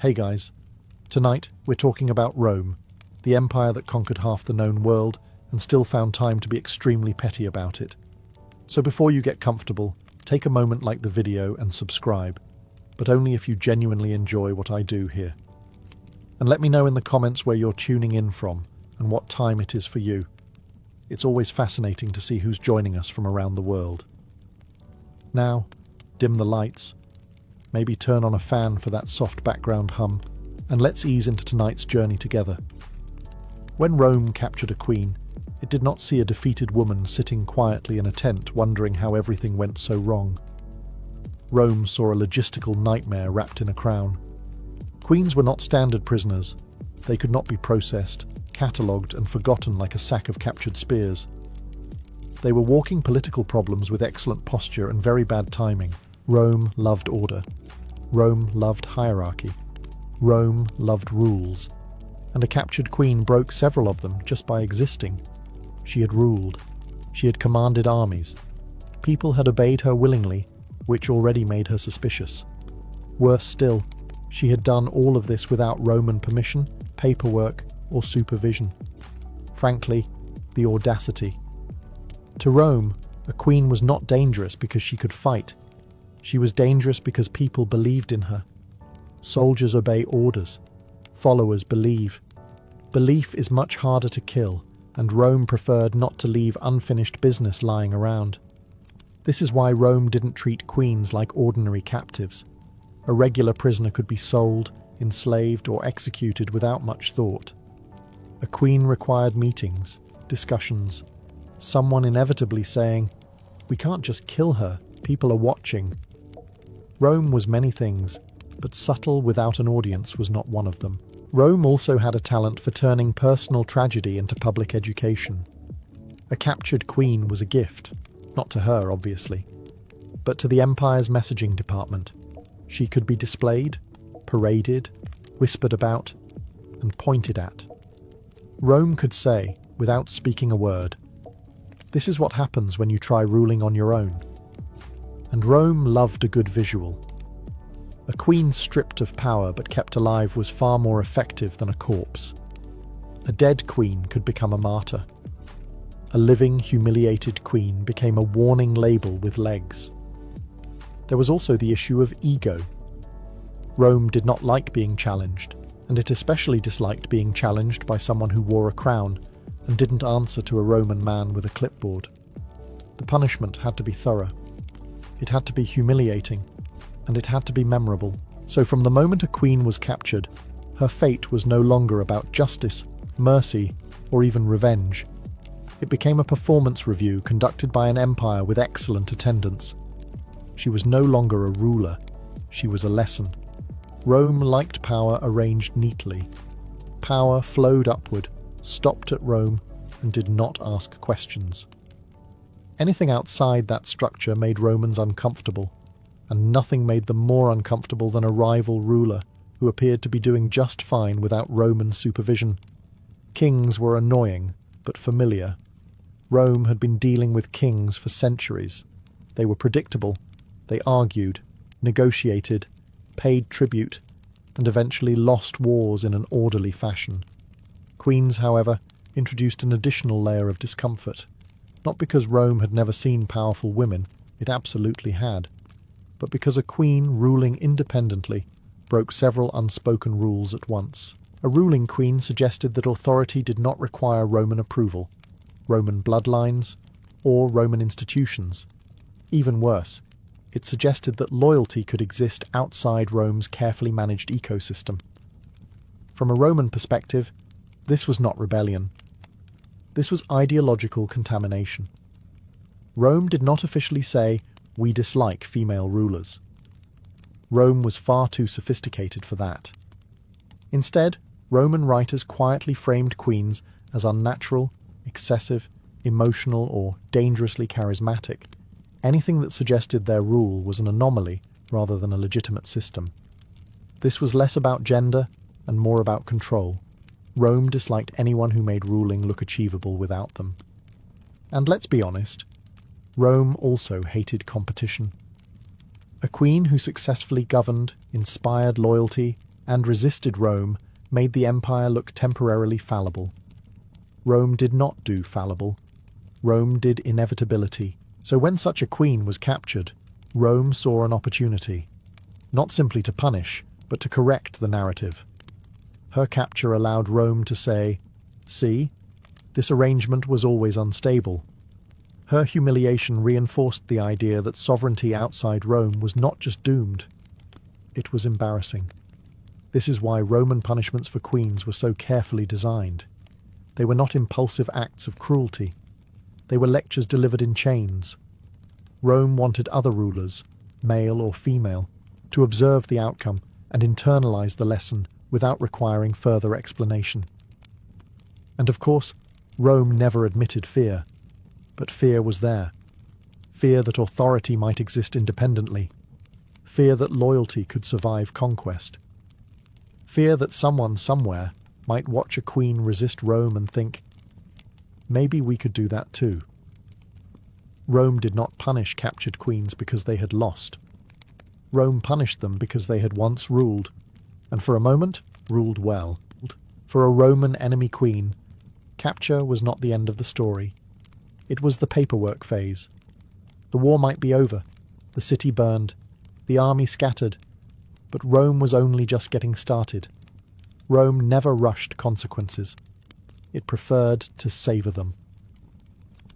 Hey guys, tonight we're talking about Rome, the empire that conquered half the known world and still found time to be extremely petty about it. So before you get comfortable, take a moment, like the video and subscribe, but only if you genuinely enjoy what I do here. And let me know in the comments where you're tuning in from and what time it is for you. It's always fascinating to see who's joining us from around the world. Now, dim the lights, maybe turn on a fan for that soft background hum, and let's ease into tonight's journey together. When Rome captured a queen, it did not see a defeated woman sitting quietly in a tent wondering how everything went so wrong. Rome saw a logistical nightmare wrapped in a crown. Queens were not standard prisoners. They could not be processed, catalogued, and forgotten like a sack of captured spears. They were walking political problems with excellent posture and very bad timing. Rome loved order. Rome loved hierarchy. Rome loved rules. And a captured queen broke several of them just by existing. She had ruled. She had commanded armies. People had obeyed her willingly, which already made her suspicious. Worse still, she had done all of this without Roman permission, paperwork, or supervision. Frankly, the audacity. To Rome, a queen was not dangerous because she could fight. She was dangerous because people believed in her. Soldiers obey orders. Followers believe. Belief is much harder to kill, and Rome preferred not to leave unfinished business lying around. This is why Rome didn't treat queens like ordinary captives. A regular prisoner could be sold, enslaved, or executed without much thought. A queen required meetings, discussions, someone inevitably saying, "We can't just kill her, people are watching." Rome was many things, but subtle without an audience was not one of them. Rome also had a talent for turning personal tragedy into public education. A captured queen was a gift, not to her, obviously, but to the empire's messaging department. She could be displayed, paraded, whispered about, and pointed at. Rome could say, without speaking a word, "This is what happens when you try ruling on your own." And Rome loved a good visual. A queen stripped of power but kept alive was far more effective than a corpse. A dead queen could become a martyr. A living, humiliated queen became a warning label with legs. There was also the issue of ego. Rome did not like being challenged, and it especially disliked being challenged by someone who wore a crown and didn't answer to a Roman man with a clipboard. The punishment had to be thorough. It had to be humiliating, and it had to be memorable. So from the moment a queen was captured, her fate was no longer about justice, mercy, or even revenge. It became a performance review conducted by an empire with excellent attendance. She was no longer a ruler, she was a lesson. Rome liked power arranged neatly. Power flowed upward, stopped at Rome, and did not ask questions. Anything outside that structure made Romans uncomfortable, and nothing made them more uncomfortable than a rival ruler who appeared to be doing just fine without Roman supervision. Kings were annoying, but familiar. Rome had been dealing with kings for centuries. They were predictable. They argued, negotiated, paid tribute, and eventually lost wars in an orderly fashion. Queens, however, introduced an additional layer of discomfort. Not because Rome had never seen powerful women, it absolutely had, but because a queen ruling independently broke several unspoken rules at once. A ruling queen suggested that authority did not require Roman approval, Roman bloodlines, or Roman institutions. Even worse, it suggested that loyalty could exist outside Rome's carefully managed ecosystem. From a Roman perspective, this was not rebellion. This was ideological contamination. Rome did not officially say, "We dislike female rulers." Rome was far too sophisticated for that. Instead, Roman writers quietly framed queens as unnatural, excessive, emotional, or dangerously charismatic. Anything that suggested their rule was an anomaly rather than a legitimate system. This was less about gender and more about control. Rome disliked anyone who made ruling look achievable without them. And let's be honest, Rome also hated competition. A queen who successfully governed, inspired loyalty, and resisted Rome made the empire look temporarily fallible. Rome did not do fallible. Rome did inevitability. So when such a queen was captured, Rome saw an opportunity, not simply to punish, but to correct the narrative. Her capture allowed Rome to say, "See, this arrangement was always unstable." Her humiliation reinforced the idea that sovereignty outside Rome was not just doomed, it was embarrassing. This is why Roman punishments for queens were so carefully designed. They were not impulsive acts of cruelty. They were lectures delivered in chains. Rome wanted other rulers, male or female, to observe the outcome and internalize the lesson without requiring further explanation. And of course, Rome never admitted fear. But fear was there. Fear that authority might exist independently. Fear that loyalty could survive conquest. Fear that someone somewhere might watch a queen resist Rome and think, maybe we could do that too. Rome did not punish captured queens because they had lost. Rome punished them because they had once ruled, and for a moment ruled well. For a Roman enemy queen, capture was not the end of the story. It was the paperwork phase. The war might be over, the city burned, the army scattered, but Rome was only just getting started. Rome never rushed consequences. It preferred to savour them.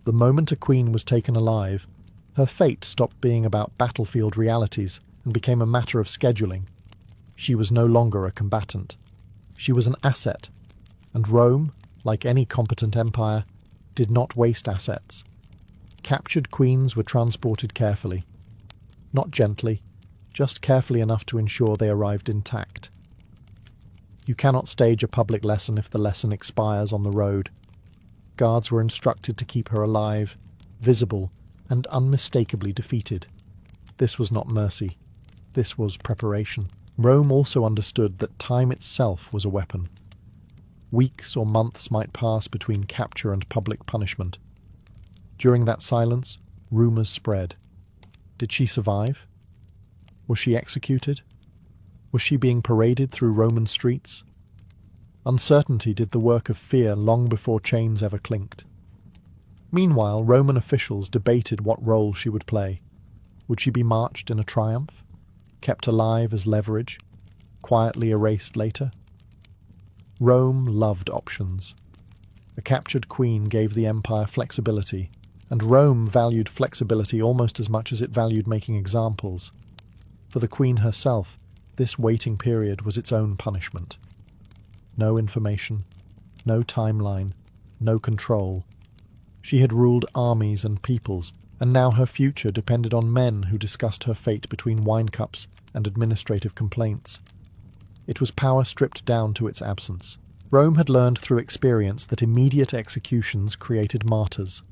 The moment a queen was taken alive, her fate stopped being about battlefield realities and became a matter of scheduling. She was no longer a combatant. She was an asset, and Rome, like any competent empire, did not waste assets. Captured queens were transported carefully. Not gently, just carefully enough to ensure they arrived intact. You cannot stage a public lesson if the lesson expires on the road. Guards were instructed to keep her alive, visible, and unmistakably defeated. This was not mercy. This was preparation. Rome also understood that time itself was a weapon. Weeks or months might pass between capture and public punishment. During that silence, rumours spread. Did she survive? Was she executed? Was she being paraded through Roman streets? Uncertainty did the work of fear long before chains ever clinked. Meanwhile, Roman officials debated what role she would play. Would she be marched in a triumph? Kept alive as leverage? Quietly erased later? Rome loved options. A captured queen gave the empire flexibility, and Rome valued flexibility almost as much as it valued making examples. For the queen herself, this waiting period was its own punishment. No information, no timeline, no control. She had ruled armies and peoples, and now her future depended on men who discussed her fate between wine cups and administrative complaints. It was power stripped down to its absence. Rome had learned through experience that immediate executions created martyrs.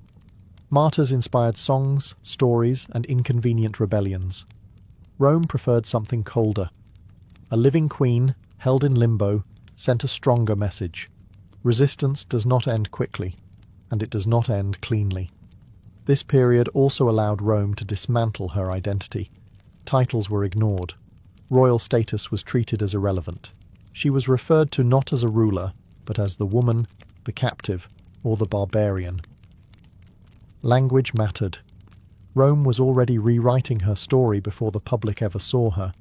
Martyrs inspired songs, stories, and inconvenient rebellions. Rome preferred something colder. A living queen, held in limbo, sent a stronger message. Resistance does not end quickly, and it does not end cleanly. This period also allowed Rome to dismantle her identity. Titles were ignored. Royal status was treated as irrelevant. She was referred to not as a ruler, but as the woman, the captive, or the barbarian. Language mattered. Rome was already rewriting her story before the public ever saw her.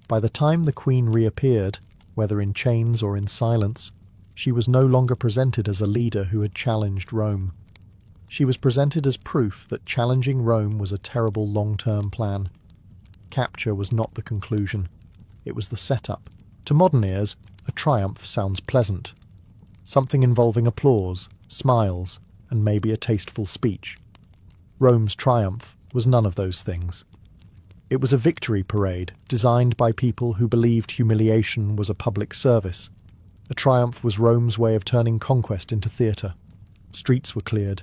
By the time the queen reappeared, whether in chains or in silence, she was no longer presented as a leader who had challenged Rome. She was presented as proof that challenging Rome was a terrible long-term plan. Capture was not the conclusion. It was the setup. To modern ears, a triumph sounds pleasant. Something involving applause, smiles, and maybe a tasteful speech. Rome's triumph was none of those things. It was a victory parade designed by people who believed humiliation was a public service. A triumph was Rome's way of turning conquest into theatre. Streets were cleared,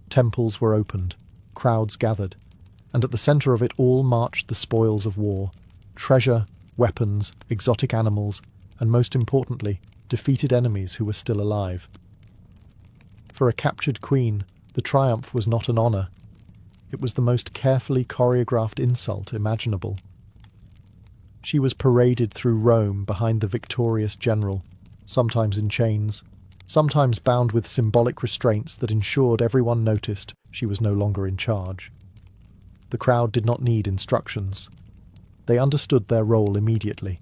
temples were opened, crowds gathered, and at the centre of it all marched the spoils of war: treasure, weapons, exotic animals, and most importantly, defeated enemies who were still alive. For a captured queen, the triumph was not an honour. It was the most carefully choreographed insult imaginable. She was paraded through Rome behind the victorious general, sometimes in chains, sometimes bound with symbolic restraints that ensured everyone noticed she was no longer in charge. The crowd did not need instructions. They understood their role immediately.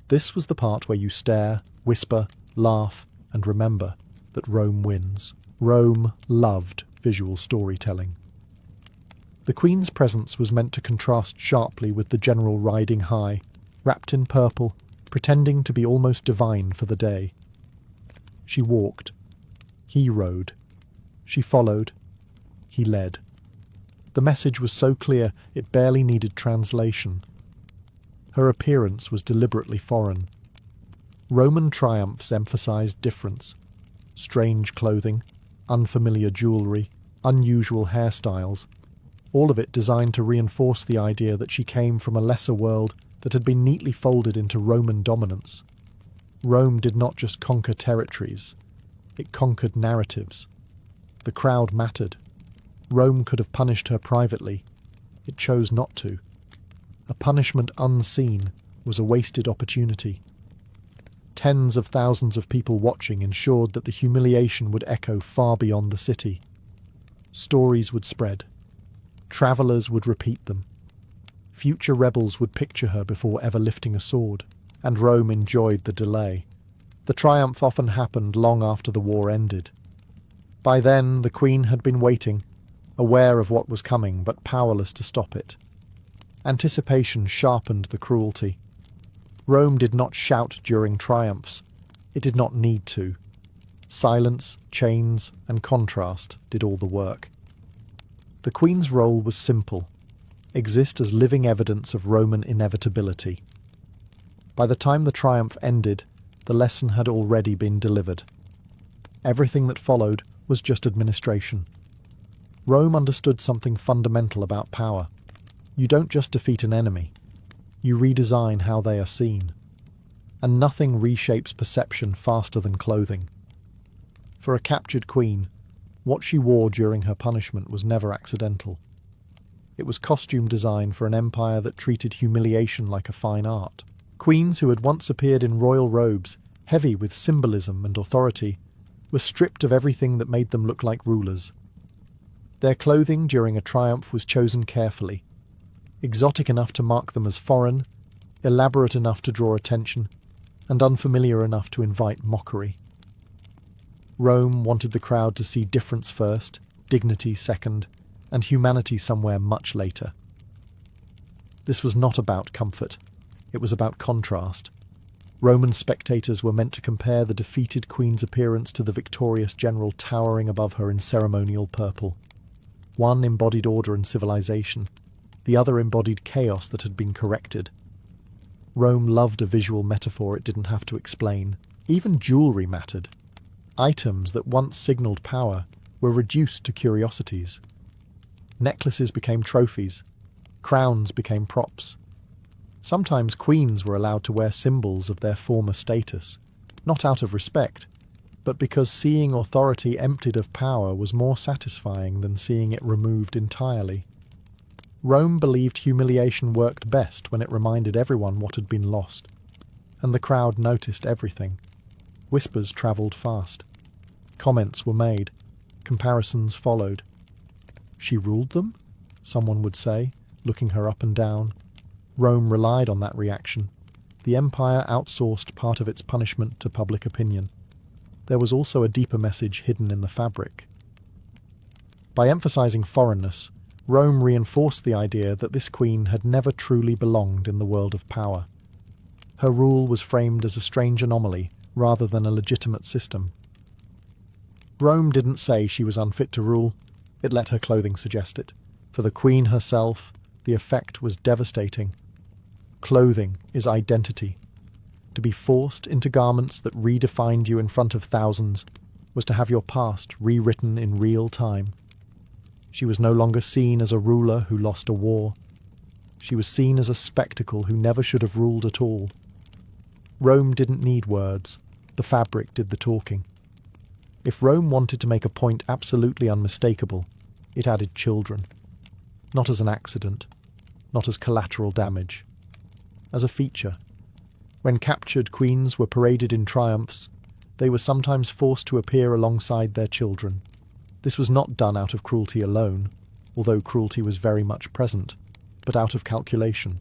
This was the part where you stare, whisper, laugh, and remember that Rome wins. Rome loved visual storytelling. The Queen's presence was meant to contrast sharply with the general riding high, wrapped in purple, pretending to be almost divine for the day. She walked. He rode. She followed. He led. The message was so clear it barely needed translation. Her appearance was deliberately foreign. Roman triumphs emphasized difference. Strange clothing, unfamiliar jewelry, unusual hairstyles, all of it designed to reinforce the idea that she came from a lesser world that had been neatly folded into Roman dominance. Rome did not just conquer territories, it conquered narratives. The crowd mattered. Rome could have punished her privately. It chose not to. A punishment unseen was a wasted opportunity. Tens of thousands of people watching ensured that the humiliation would echo far beyond the city. Stories would spread. Travellers would repeat them. Future rebels would picture her before ever lifting a sword, and Rome enjoyed the delay. The triumph often happened long after the war ended. By then, the Queen had been waiting, aware of what was coming but powerless to stop it. Anticipation sharpened the cruelty. Rome did not shout during triumphs. It did not need to. Silence, chains, and contrast did all the work. The Queen's role was simple: exist as living evidence of Roman inevitability. By the time the triumph ended, the lesson had already been delivered. Everything that followed was just administration. Rome understood something fundamental about power. You don't just defeat an enemy. You redesign how they are seen. And nothing reshapes perception faster than clothing. For a captured queen, what she wore during her punishment was never accidental. It was costume design for an empire that treated humiliation like a fine art. Queens who had once appeared in royal robes, heavy with symbolism and authority, were stripped of everything that made them look like rulers. Their clothing during a triumph was chosen carefully, exotic enough to mark them as foreign, elaborate enough to draw attention, and unfamiliar enough to invite mockery. Rome wanted the crowd to see difference first, dignity second, and humanity somewhere much later. This was not about comfort. It was about contrast. Roman spectators were meant to compare the defeated queen's appearance to the victorious general towering above her in ceremonial purple. One embodied order and civilization. The other embodied chaos that had been corrected. Rome loved a visual metaphor it didn't have to explain. Even jewelry mattered. Items that once signalled power were reduced to curiosities. Necklaces became trophies. Crowns became props. Sometimes queens were allowed to wear symbols of their former status, not out of respect, but because seeing authority emptied of power was more satisfying than seeing it removed entirely. Rome believed humiliation worked best when it reminded everyone what had been lost, and the crowd noticed everything. Whispers travelled fast. Comments were made. Comparisons followed. She ruled them? Someone would say, looking her up and down. Rome relied on that reaction. The empire outsourced part of its punishment to public opinion. There was also a deeper message hidden in the fabric. By emphasizing foreignness, Rome reinforced the idea that this queen had never truly belonged in the world of power. Her rule was framed as a strange anomaly rather than a legitimate system. Rome didn't say she was unfit to rule, it let her clothing suggest it. For the queen herself, the effect was devastating. Clothing is identity. To be forced into garments that redefined you in front of thousands was to have your past rewritten in real time. She was no longer seen as a ruler who lost a war. She was seen as a spectacle who never should have ruled at all. Rome didn't need words. The fabric did the talking. If Rome wanted to make a point absolutely unmistakable, it added children. Not as an accident, not as collateral damage. as a feature. When captured queens were paraded in triumphs, they were sometimes forced to appear alongside their children. This was not done out of cruelty alone, although cruelty was very much present, but out of calculation.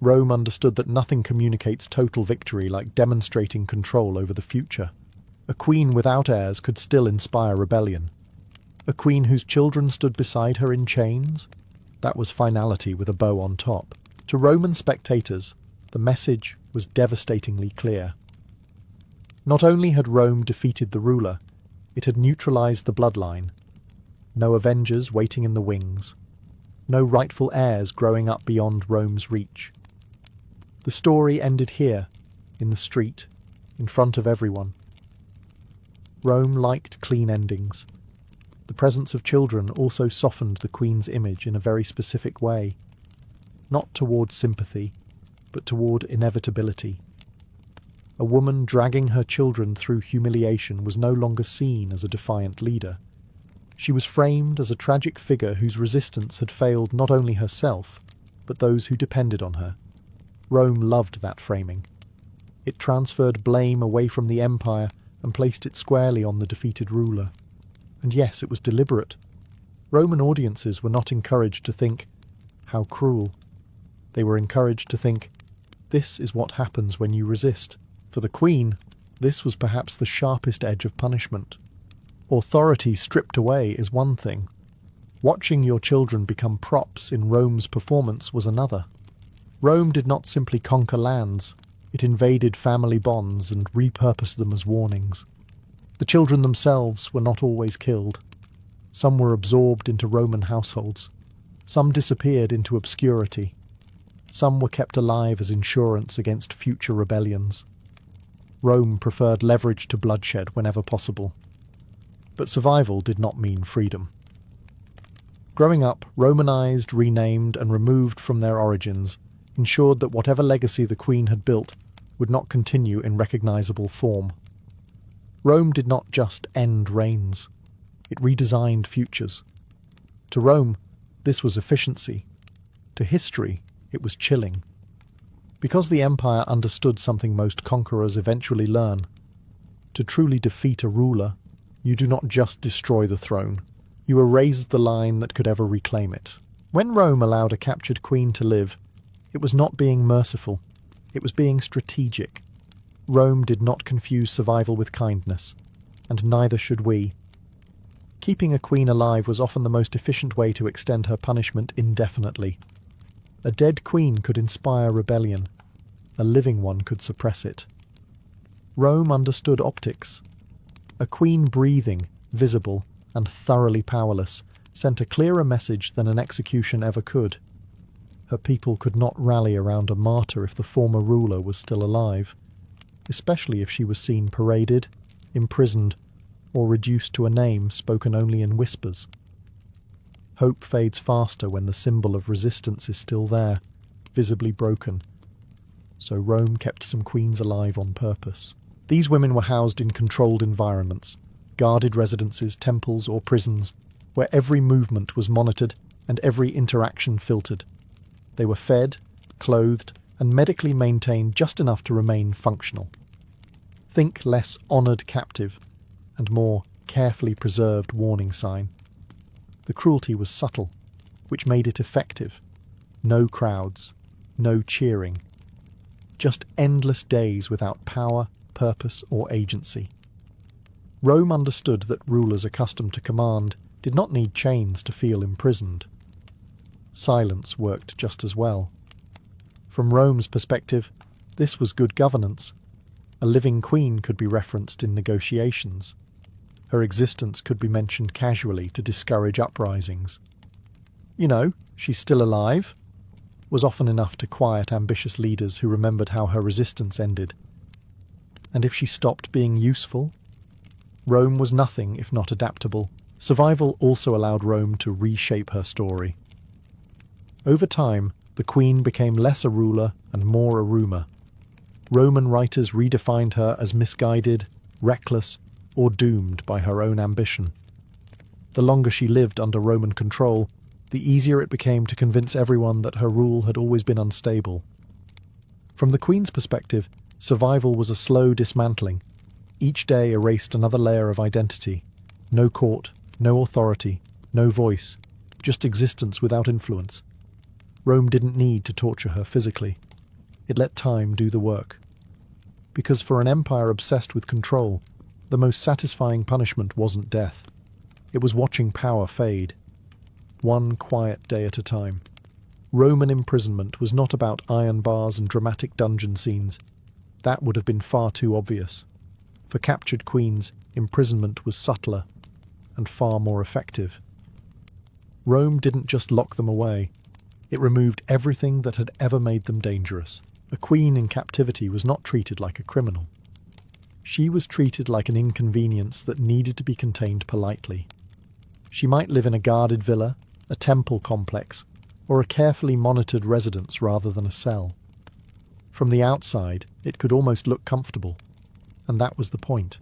Rome understood that nothing communicates total victory like demonstrating control over the future. A queen without heirs could still inspire rebellion. A queen whose children stood beside her in chains? That was finality with a bow on top. To Roman spectators, the message was devastatingly clear. Not only had Rome defeated the ruler, it had neutralized the bloodline. No avengers waiting in the wings. No rightful heirs growing up beyond Rome's reach. The story ended here, in the street, in front of everyone. Rome liked clean endings. The presence of children also softened the queen's image in a very specific way, not toward sympathy, but toward inevitability. A woman dragging her children through humiliation was no longer seen as a defiant leader. She was framed as a tragic figure whose resistance had failed not only herself, but those who depended on her. Rome loved that framing. It transferred blame away from the empire and placed it squarely on the defeated ruler. And yes, it was deliberate. Roman audiences were not encouraged to think, "How cruel." They were encouraged to think, "This is what happens when you resist." For the queen, this was perhaps the sharpest edge of punishment. Authority stripped away is one thing. Watching your children become props in Rome's performance was another. Rome did not simply conquer lands, it invaded family bonds and repurposed them as warnings. The children themselves were not always killed. Some were absorbed into Roman households. Some disappeared into obscurity. Some were kept alive as insurance against future rebellions. Rome preferred leverage to bloodshed whenever possible. But survival did not mean freedom. Growing up, Romanized, renamed, and removed from their origins ensured that whatever legacy the queen had built would not continue in recognizable form. Rome did not just end reigns, it redesigned futures. To Rome, this was efficiency. To history, it was chilling. Because the empire understood something most conquerors eventually learn. To truly defeat a ruler, you do not just destroy the throne, you erase the line that could ever reclaim it. When Rome allowed a captured queen to live, it was not being merciful, it was being strategic. Rome did not confuse survival with kindness, and neither should we. Keeping a queen alive was often the most efficient way to extend her punishment indefinitely. A dead queen could inspire rebellion, a living one could suppress it. Rome understood optics. A queen breathing, visible, and thoroughly powerless sent a clearer message than an execution ever could. Her people could not rally around a martyr if the former ruler was still alive, especially if she was seen paraded, imprisoned, or reduced to a name spoken only in whispers. Hope fades faster when the symbol of resistance is still there, visibly broken. So Rome kept some queens alive on purpose. These women were housed in controlled environments, guarded residences, temples, or prisons, where every movement was monitored and every interaction filtered. They were fed, clothed, and medically maintained just enough to remain functional. Think less honoured captive, and more carefully preserved warning sign. The cruelty was subtle, which made it effective. No crowds, no cheering. Just endless days without power, purpose, or agency. Rome understood that rulers accustomed to command did not need chains to feel imprisoned. Silence worked just as well. From Rome's perspective, this was good governance. A living queen could be referenced in negotiations. Her existence could be mentioned casually to discourage uprisings. "You know, she's still alive," was often enough to quiet ambitious leaders who remembered how her resistance ended. And if she stopped being useful? Rome was nothing if not adaptable. Survival also allowed Rome to reshape her story. Over time, the queen became less a ruler and more a rumour. Roman writers redefined her as misguided, reckless, or doomed by her own ambition. The longer she lived under Roman control, the easier it became to convince everyone that her rule had always been unstable. From the Queen's perspective, survival was a slow dismantling. Each day erased another layer of identity. No court, no authority, no voice, just existence without influence. Rome didn't need to torture her physically. It let time do the work. Because for an empire obsessed with control, the most satisfying punishment wasn't death. It was watching power fade, one quiet day at a time. Roman imprisonment was not about iron bars and dramatic dungeon scenes. That would have been far too obvious. For captured queens, imprisonment was subtler and far more effective. Rome didn't just lock them away. It removed everything that had ever made them dangerous. A queen in captivity was not treated like a criminal. She was treated like an inconvenience that needed to be contained politely. She might live in a guarded villa, a temple complex, or a carefully monitored residence rather than a cell. From the outside, it could almost look comfortable, and that was the point.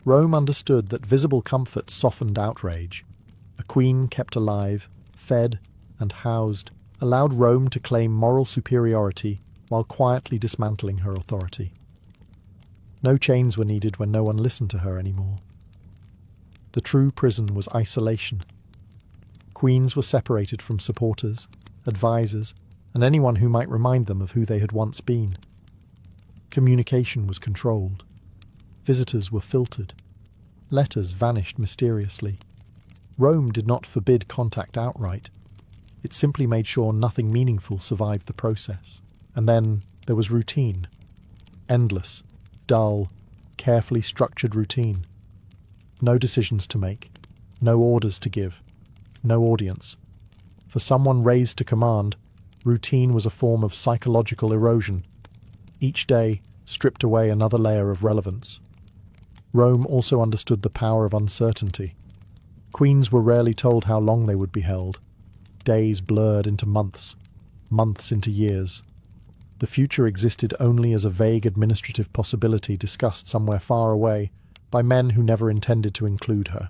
Rome understood that visible comfort softened outrage. A queen kept alive, fed, and housed allowed Rome to claim moral superiority while quietly dismantling her authority. No chains were needed when no one listened to her anymore. The true prison was isolation. Queens were separated from supporters, advisors, and anyone who might remind them of who they had once been. Communication was controlled. Visitors were filtered. Letters vanished mysteriously. Rome did not forbid contact outright. It simply made sure nothing meaningful survived the process. And then there was routine. Endless, dull, carefully structured routine. No decisions to make, no orders to give, no audience. For someone raised to command, routine was a form of psychological erosion. Each day stripped away another layer of relevance. Rome also understood the power of uncertainty. Queens were rarely told how long they would be held. Days blurred into months, months into years. The future existed only as a vague administrative possibility discussed somewhere far away by men who never intended to include her.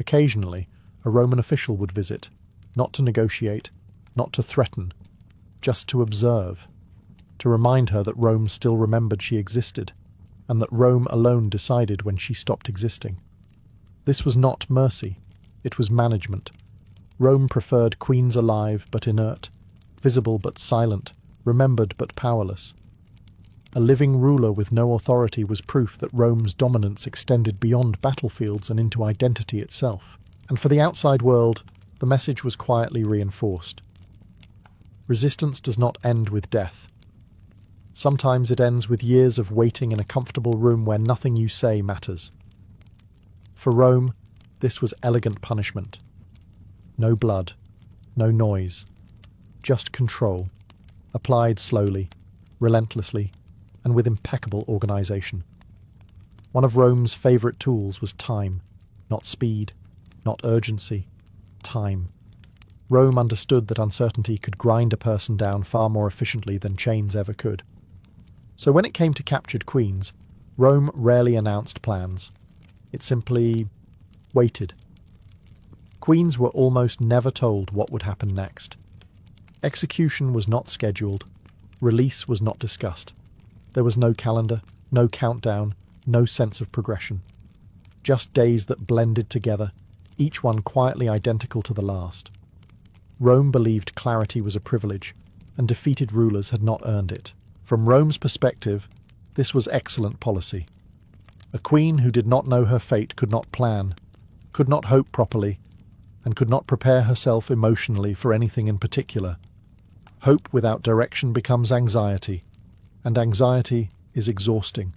Occasionally, a Roman official would visit, not to negotiate, not to threaten, just to observe, to remind her that Rome still remembered she existed, and that Rome alone decided when she stopped existing. This was not mercy, it was management. Rome preferred queens alive but inert, visible but silent, remembered but powerless. A living ruler with no authority was proof that Rome's dominance extended beyond battlefields and into identity itself. And for the outside world, the message was quietly reinforced. Resistance does not end with death. Sometimes it ends with years of waiting in a comfortable room where nothing you say matters. For Rome, this was elegant punishment. No blood, no noise, just control, applied slowly, relentlessly, and with impeccable organization. One of Rome's favorite tools was time, not speed, not urgency, time. Rome understood that uncertainty could grind a person down far more efficiently than chains ever could. So when it came to captured queens, Rome rarely announced plans. It simply waited. Queens were almost never told what would happen next. Execution was not scheduled. Release was not discussed. There was no calendar, no countdown, no sense of progression. Just days that blended together, each one quietly identical to the last. Rome believed clarity was a privilege, and defeated rulers had not earned it. From Rome's perspective, this was excellent policy. A queen who did not know her fate could not plan, could not hope properly, and could not prepare herself emotionally for anything in particular. Hope without direction becomes anxiety, and anxiety is exhausting.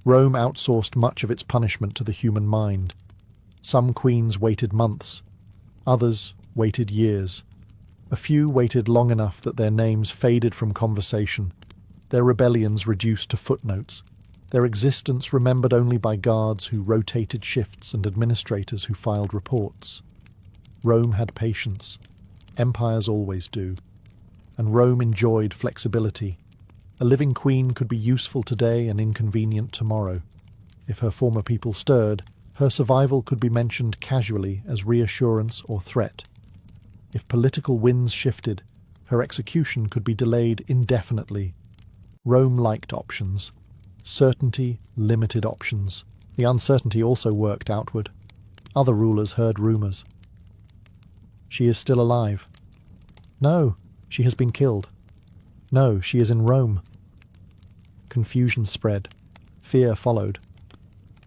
Rome outsourced much of its punishment to the human mind. Some queens waited months, others waited years. A few waited long enough that their names faded from conversation, their rebellions reduced to footnotes, their existence remembered only by guards who rotated shifts and administrators who filed reports. Rome had patience. Empires always do. And Rome enjoyed flexibility. A living queen could be useful today and inconvenient tomorrow. If her former people stirred, her survival could be mentioned casually as reassurance or threat. If political winds shifted, her execution could be delayed indefinitely Rome liked options. Certainty limited options. The uncertainty also worked outward. Other rulers heard rumours. She is still alive. No, she has been killed. No, she is in Rome. Confusion spread. Fear followed.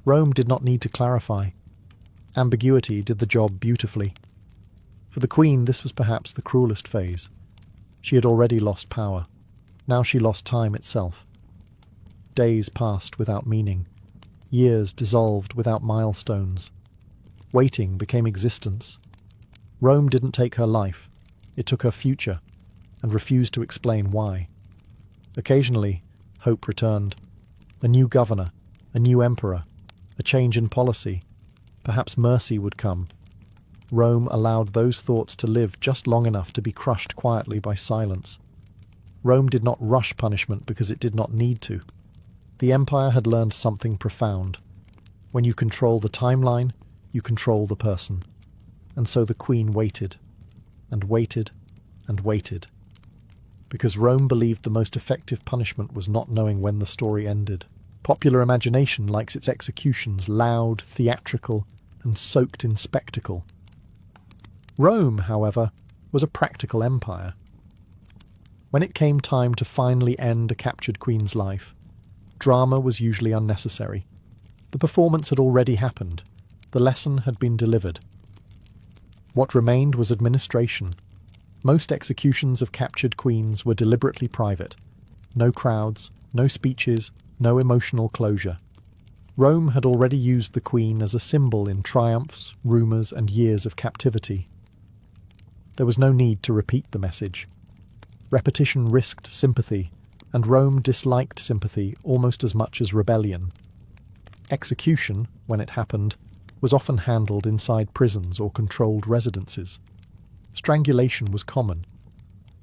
Rome did not need to clarify. Ambiguity did the job beautifully. For the Queen, this was perhaps the cruelest phase. She had already lost power. Now she lost time itself. Days passed without meaning. Years dissolved without milestones. Waiting became existence. Rome didn't take her life. It took her future, and refused to explain why. Occasionally, hope returned. A new governor, a new emperor, a change in policy. Perhaps mercy would come. Rome allowed those thoughts to live just long enough to be crushed quietly by silence. Rome did not rush punishment because it did not need to. The empire had learned something profound. When you control the timeline, you control the person. And so the Queen waited, and waited, and waited. Because Rome believed the most effective punishment was not knowing when the story ended. Popular imagination likes its executions loud, theatrical, and soaked in spectacle. Rome, however, was a practical empire. When it came time to finally end a captured queen's life, drama was usually unnecessary. The performance had already happened. The lesson had been delivered. What remained was administration. Most executions of captured queens were deliberately private. No crowds, no speeches, no emotional closure. Rome had already used the queen as a symbol in triumphs, rumours, and years of captivity. There was no need to repeat the message. Repetition risked sympathy, and Rome disliked sympathy almost as much as rebellion. Execution, when it happened, was often handled inside prisons or controlled residences. Strangulation was common.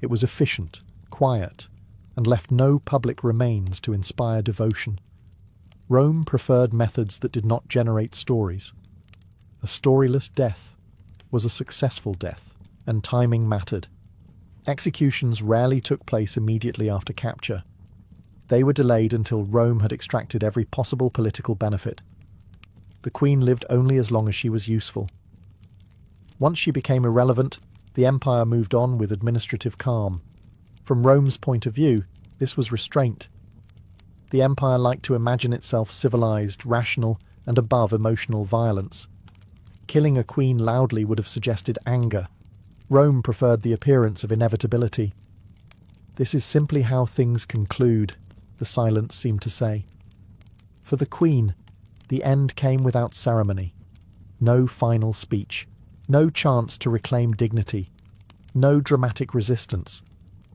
It was efficient, quiet, and left no public remains to inspire devotion. Rome preferred methods that did not generate stories. A storyless death was a successful death, and timing mattered. Executions rarely took place immediately after capture. They were delayed until Rome had extracted every possible political benefit. The queen lived only as long as she was useful. Once she became irrelevant, the empire moved on with administrative calm. From Rome's point of view, this was restraint. The empire liked to imagine itself civilized, rational, and above emotional violence. Killing a queen loudly would have suggested anger. Rome preferred the appearance of inevitability. This is simply how things conclude, the silence seemed to say. For the queen, the end came without ceremony. No final speech. No chance to reclaim dignity. No dramatic resistance.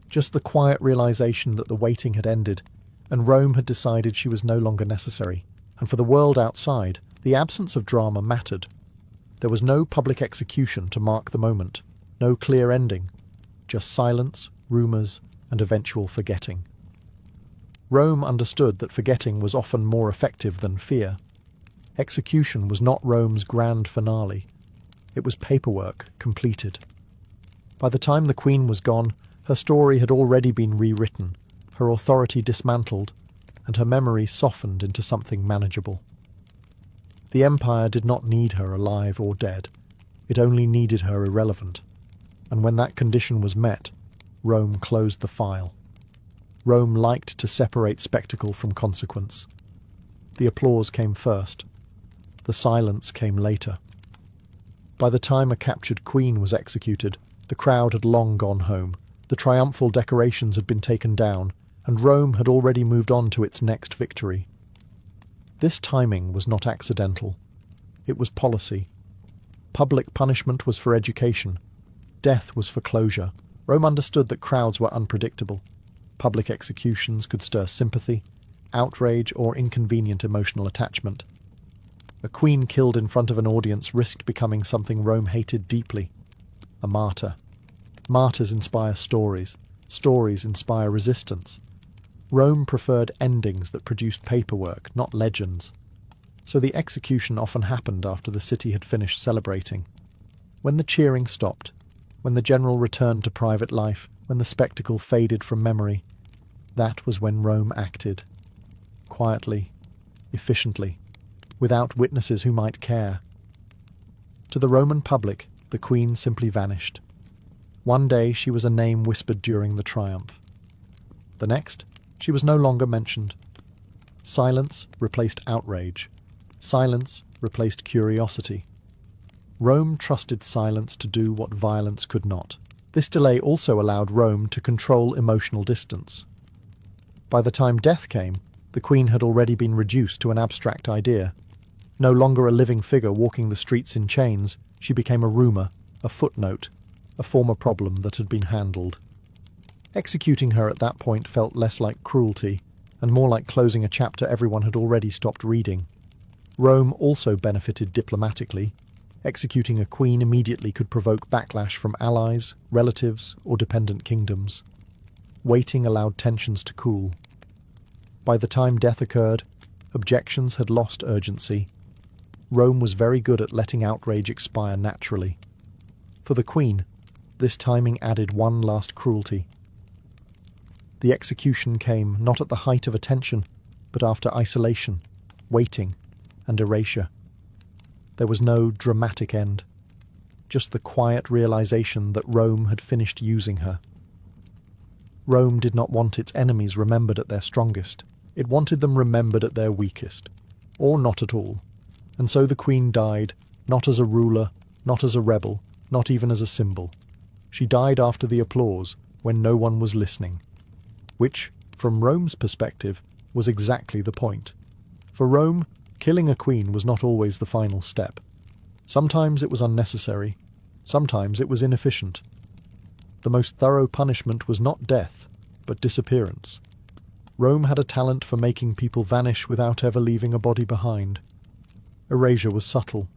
Just the quiet realization that the waiting had ended, and Rome had decided she was no longer necessary. And for the world outside, the absence of drama mattered. There was no public execution to mark the moment. No clear ending. Just silence, rumours, and eventual forgetting. Rome understood that forgetting was often more effective than fear. Execution was not Rome's grand finale. It was paperwork completed. By the time the queen was gone, her story had already been rewritten, her authority dismantled, and her memory softened into something manageable. The empire did not need her alive or dead. It only needed her irrelevant. And when that condition was met, Rome closed the file. Rome liked to separate spectacle from consequence. The applause came first. The silence came later. By the time a captured queen was executed, the crowd had long gone home. The triumphal decorations had been taken down, and Rome had already moved on to its next victory. This timing was not accidental. It was policy. Public punishment was for education. Death was for closure. Rome understood that crowds were unpredictable. Public executions could stir sympathy, outrage, or inconvenient emotional attachment. A queen killed in front of an audience risked becoming something Rome hated deeply. A martyr. Martyrs inspire stories. Stories inspire resistance. Rome preferred endings that produced paperwork, not legends. So the execution often happened after the city had finished celebrating. When the cheering stopped, when the general returned to private life, when the spectacle faded from memory, That was when Rome acted. Quietly, efficiently, without witnesses who might care. To the Roman public, the queen simply vanished. One day she was a name whispered during the triumph. The next, she was no longer mentioned. Silence replaced outrage. Silence replaced curiosity. Rome trusted silence to do what violence could not. This delay also allowed Rome to control emotional distance. By the time death came, the queen had already been reduced to an abstract idea. No longer a living figure walking the streets in chains, she became a rumour, a footnote, a former problem that had been handled. Executing her at that point felt less like cruelty, and more like closing a chapter everyone had already stopped reading. Rome also benefited diplomatically. Executing a queen immediately could provoke backlash from allies, relatives, or dependent kingdoms. Waiting allowed tensions to cool. By the time death occurred, objections had lost urgency. Rome was very good at letting outrage expire naturally. For the queen, this timing added one last cruelty. The execution came not at the height of attention, but after isolation, waiting, and erasure. There was no dramatic end, just the quiet realization that Rome had finished using her. Rome did not want its enemies remembered at their strongest. It wanted them remembered at their weakest, or not at all. And so the queen died, not as a ruler, not as a rebel, not even as a symbol. She died after the applause, when no one was listening. Which, from Rome's perspective, was exactly the point. For Rome, killing a queen was not always the final step. Sometimes it was unnecessary, sometimes it was inefficient. The most thorough punishment was not death, but disappearance. Rome had a talent for making people vanish without ever leaving a body behind. Erasure was subtle.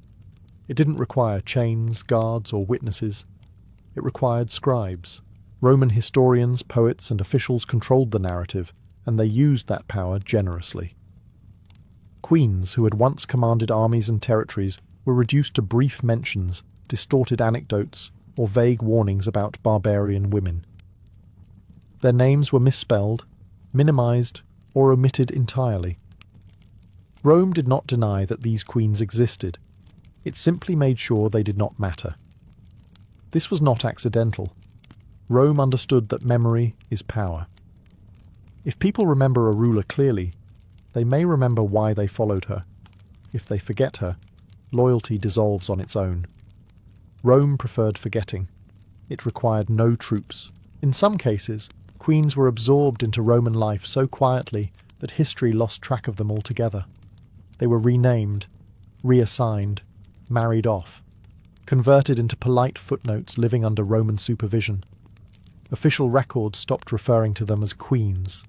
It didn't require chains, guards, or witnesses. It required scribes. Roman historians, poets, and officials controlled the narrative, and they used that power generously. Queens who had once commanded armies and territories were reduced to brief mentions, distorted anecdotes, or vague warnings about barbarian women. Their names were misspelled, minimized, or omitted entirely. Rome did not deny that these queens existed. It simply made sure they did not matter. This was not accidental. Rome understood that memory is power. If people remember a ruler clearly, they may remember why they followed her. If they forget her, loyalty dissolves on its own. Rome preferred forgetting. It required no troops. In some cases, queens were absorbed into Roman life so quietly that history lost track of them altogether. They were renamed, reassigned, married off, converted into polite footnotes living under Roman supervision. Official records stopped referring to them as queens.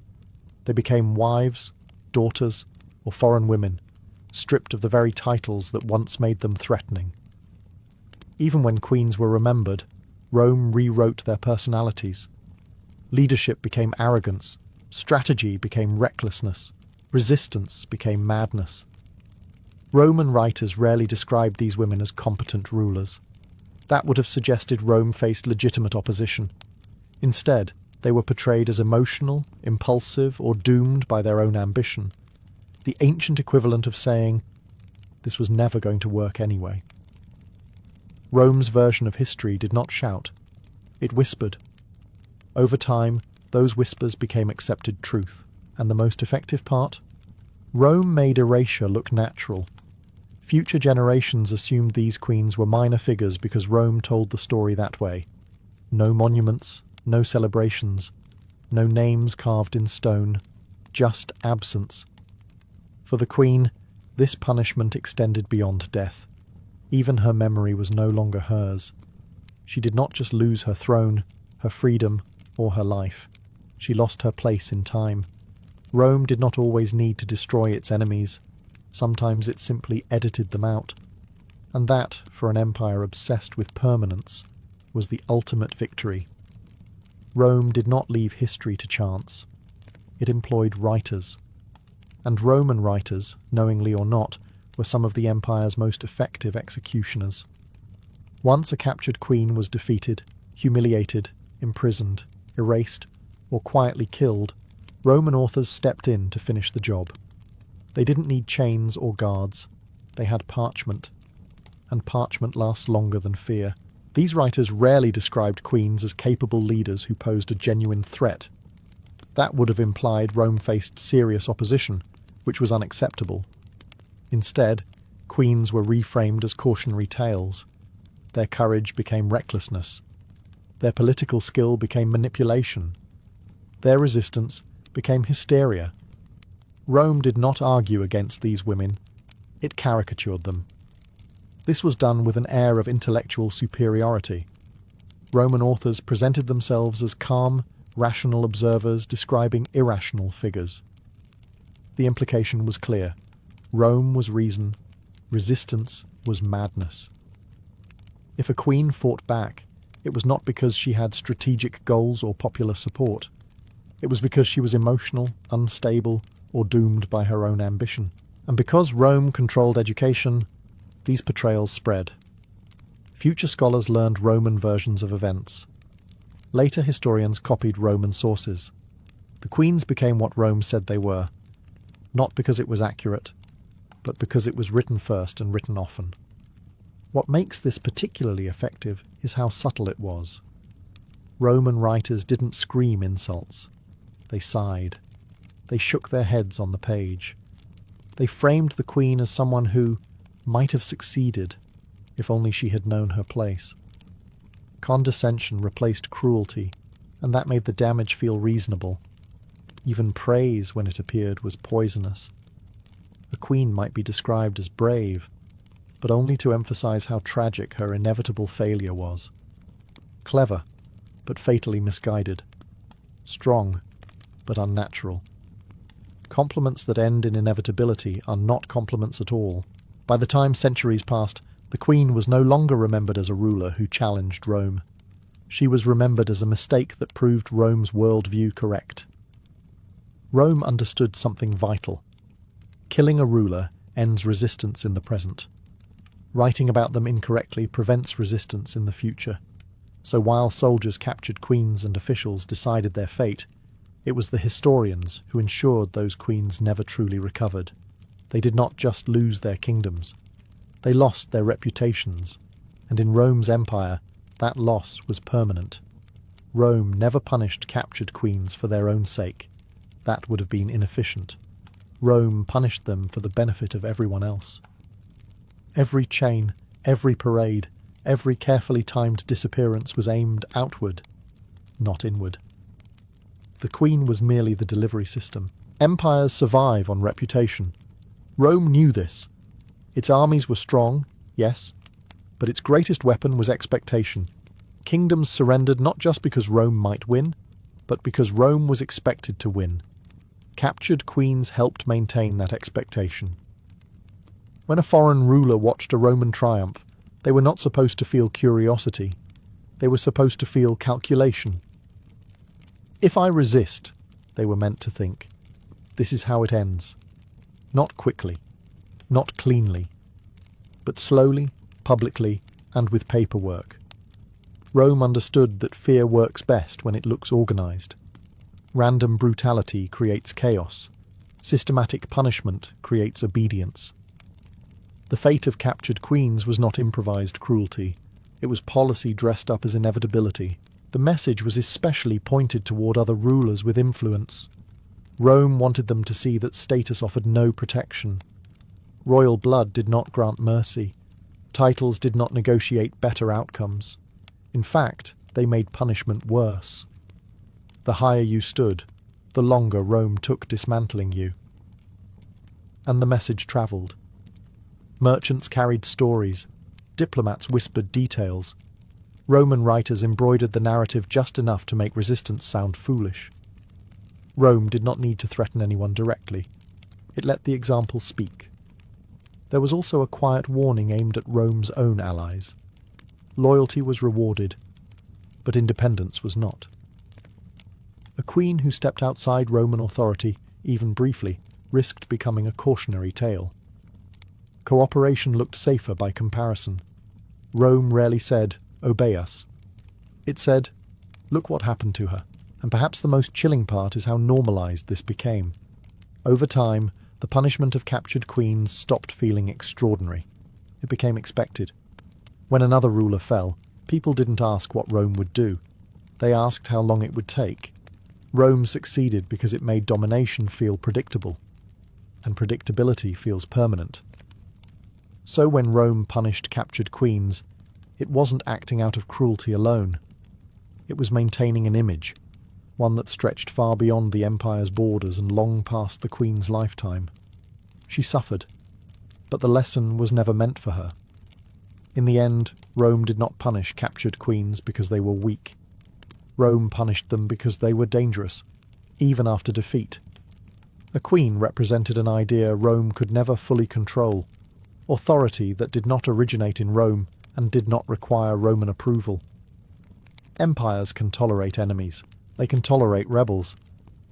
They became wives, daughters, or foreign women, stripped of the very titles that once made them threatening. Even when queens were remembered, Rome rewrote their personalities. Leadership became arrogance, strategy became recklessness, resistance became madness. Roman writers rarely described these women as competent rulers. That would have suggested Rome faced legitimate opposition. Instead, they were portrayed as emotional, impulsive, or doomed by their own ambition. The ancient equivalent of saying, "This was never going to work anyway." Rome's version of history did not shout. It whispered. Over time, those whispers became accepted truth. And the most effective part? Rome made erasure look natural. Future generations assumed these queens were minor figures because Rome told the story that way. No monuments, no celebrations, no names carved in stone, just absence. For the queen, this punishment extended beyond death. Even her memory was no longer hers. She did not just lose her throne, her freedom, or her life. She lost her place in time. Rome did not always need to destroy its enemies. Sometimes it simply edited them out. And that, for an empire obsessed with permanence, was the ultimate victory. Rome did not leave history to chance. It employed writers. And Roman writers, knowingly or not, were some of the empire's most effective executioners. Once a captured queen was defeated, humiliated, imprisoned, erased, or quietly killed, Roman authors stepped in to finish the job. They didn't need chains or guards. They had parchment. And parchment lasts longer than fear. These writers rarely described queens as capable leaders who posed a genuine threat. That would have implied Rome faced serious opposition, which was unacceptable. Instead, queens were reframed as cautionary tales. Their courage became recklessness. Their political skill became manipulation. Their resistance became hysteria. Rome did not argue against these women. It caricatured them. This was done with an air of intellectual superiority. Roman authors presented themselves as calm, rational observers describing irrational figures. The implication was clear. Rome was reason. Resistance was madness. If a queen fought back, it was not because she had strategic goals or popular support. It was because she was emotional, unstable, or doomed by her own ambition. And because Rome controlled education, these portrayals spread. Future scholars learned Roman versions of events. Later historians copied Roman sources. The queens became what Rome said they were, not because it was accurate, but because it was written first and written often. What makes this particularly effective is how subtle it was. Roman writers didn't scream insults. They sighed. They shook their heads on the page. They framed the queen as someone who might have succeeded if only she had known her place. Condescension replaced cruelty, and that made the damage feel reasonable. Even praise, when it appeared, was poisonous. A queen might be described as brave, but only to emphasize how tragic her inevitable failure was. Clever, but fatally misguided. Strong, but unnatural. Compliments that end in inevitability are not compliments at all. By the time centuries passed, the queen was no longer remembered as a ruler who challenged Rome. She was remembered as a mistake that proved Rome's worldview correct. Rome understood something vital. Killing a ruler ends resistance in the present. Writing about them incorrectly prevents resistance in the future. So while soldiers captured queens and officials decided their fate, it was the historians who ensured those queens never truly recovered. They did not just lose their kingdoms. They lost their reputations, and in Rome's empire, that loss was permanent. Rome never punished captured queens for their own sake. That would have been inefficient. Rome punished them for the benefit of everyone else. Every chain, every parade, every carefully timed disappearance was aimed outward, not inward. The queen was merely the delivery system. Empires survive on reputation. Rome knew this. Its armies were strong, yes, but its greatest weapon was expectation. Kingdoms surrendered not just because Rome might win, but because Rome was expected to win. Captured queens helped maintain that expectation. When a foreign ruler watched a Roman triumph, they were not supposed to feel curiosity. They were supposed to feel calculation. If I resist, they were meant to think, this is how it ends. Not quickly, not cleanly, but slowly, publicly, and with paperwork. Rome understood that fear works best when it looks organized. Random brutality creates chaos. Systematic punishment creates obedience. The fate of captured queens was not improvised cruelty. It was policy dressed up as inevitability. The message was especially pointed toward other rulers with influence. Rome wanted them to see that status offered no protection. Royal blood did not grant mercy. Titles did not negotiate better outcomes. In fact, they made punishment worse. The higher you stood, the longer Rome took dismantling you. And the message travelled. Merchants carried stories. Diplomats whispered details. Roman writers embroidered the narrative just enough to make resistance sound foolish. Rome did not need to threaten anyone directly. It let the example speak. There was also a quiet warning aimed at Rome's own allies. Loyalty was rewarded, but independence was not. A queen who stepped outside Roman authority, even briefly, risked becoming a cautionary tale. Cooperation looked safer by comparison. Rome rarely said, "Obey us." It said, "Look what happened to her." And perhaps the most chilling part is how normalized this became. Over time, the punishment of captured queens stopped feeling extraordinary. It became expected. When another ruler fell, people didn't ask what Rome would do. They asked how long it would take. Rome succeeded because it made domination feel predictable, and predictability feels permanent. So when Rome punished captured queens, it wasn't acting out of cruelty alone. It was maintaining an image, one that stretched far beyond the empire's borders and long past the queen's lifetime. She suffered, but the lesson was never meant for her. In the end, Rome did not punish captured queens because they were weak. Rome punished them because they were dangerous, even after defeat. A queen represented an idea Rome could never fully control, authority that did not originate in Rome and did not require Roman approval. Empires can tolerate enemies. They can tolerate rebels.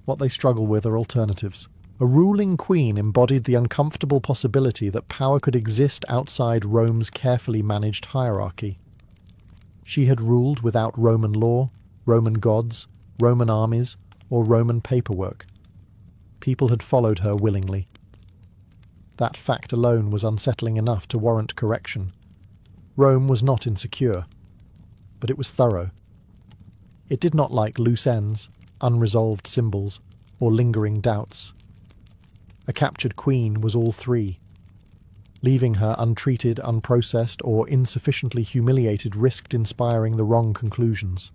What they struggle with are alternatives. A ruling queen embodied the uncomfortable possibility that power could exist outside Rome's carefully managed hierarchy. She had ruled without Roman law, Roman gods, Roman armies, or Roman paperwork. People had followed her willingly. That fact alone was unsettling enough to warrant correction. Rome was not insecure, but it was thorough. It did not like loose ends, unresolved symbols, or lingering doubts. A captured queen was all three. Leaving her untreated, unprocessed, or insufficiently humiliated risked inspiring the wrong conclusions.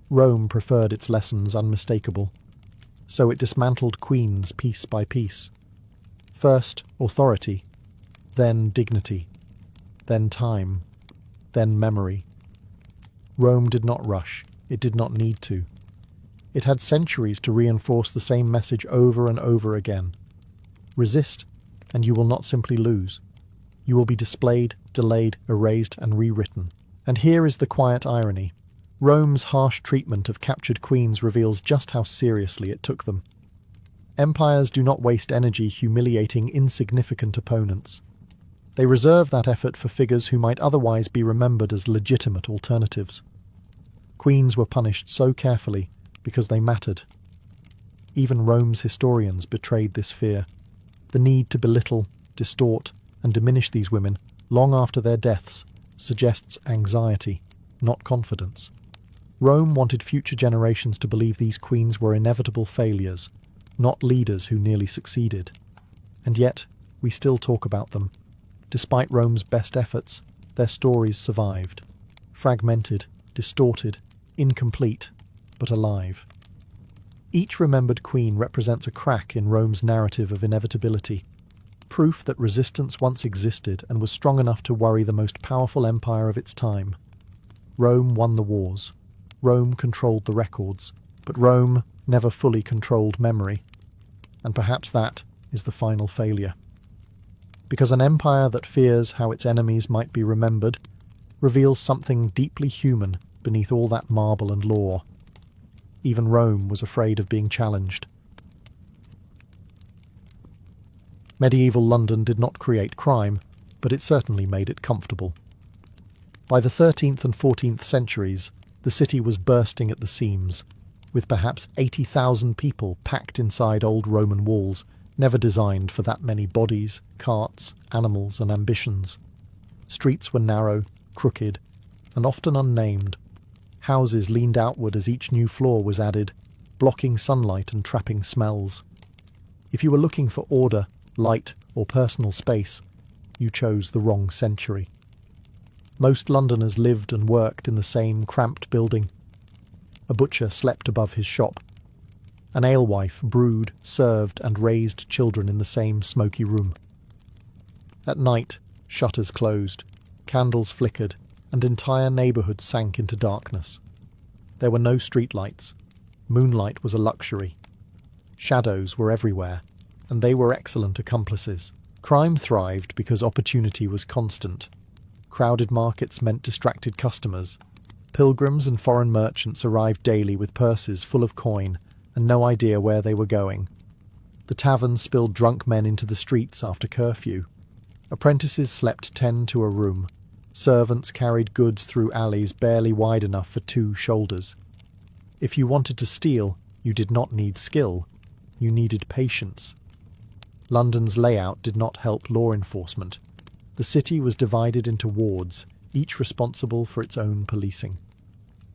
Rome preferred its lessons unmistakable, so it dismantled queens piece by piece. First, authority, then dignity, then time, then memory. Rome did not rush. It did not need to. It had centuries to reinforce the same message over and over again. Resist, and you will not simply lose. You will be displayed, delayed, erased, and rewritten. And here is the quiet irony. Rome's harsh treatment of captured queens reveals just how seriously it took them. Empires do not waste energy humiliating insignificant opponents. They reserve that effort for figures who might otherwise be remembered as legitimate alternatives. Queens were punished so carefully because they mattered. Even Rome's historians betrayed this fear. The need to belittle, distort, and diminish these women long after their deaths suggests anxiety, not confidence. Rome wanted future generations to believe these queens were inevitable failures, not leaders who nearly succeeded. And yet, we still talk about them. Despite Rome's best efforts, their stories survived. Fragmented, distorted, incomplete, but alive. Each remembered queen represents a crack in Rome's narrative of inevitability, proof that resistance once existed and was strong enough to worry the most powerful empire of its time. Rome won the wars. Rome controlled the records, but Rome never fully controlled memory. And perhaps that is the final failure. Because an empire that fears how its enemies might be remembered reveals something deeply human beneath all that marble and law. Even Rome was afraid of being challenged. Medieval London did not create crime, but it certainly made it comfortable. By the 13th and 14th centuries, the city was bursting at the seams, with perhaps 80,000 people packed inside old Roman walls, never designed for that many bodies, carts, animals, and ambitions. Streets were narrow, crooked, and often unnamed. Houses leaned outward as each new floor was added, blocking sunlight and trapping smells. If you were looking for order, light, or personal space, you chose the wrong century. Most Londoners lived and worked in the same cramped building. A butcher slept above his shop. An alewife brewed, served, and raised children in the same smoky room. At night, shutters closed, candles flickered, and entire neighbourhoods sank into darkness. There were no streetlights. Moonlight was a luxury. Shadows were everywhere, and they were excellent accomplices. Crime thrived because opportunity was constant. Crowded markets meant distracted customers. Pilgrims and foreign merchants arrived daily with purses full of coin and no idea where they were going. The taverns spilled drunk men into the streets after curfew. Apprentices slept 10 to a room. Servants carried goods through alleys barely wide enough for 2 shoulders. If you wanted to steal, you did not need skill, you needed patience. London's layout did not help law enforcement. The city was divided into wards, each responsible for its own policing.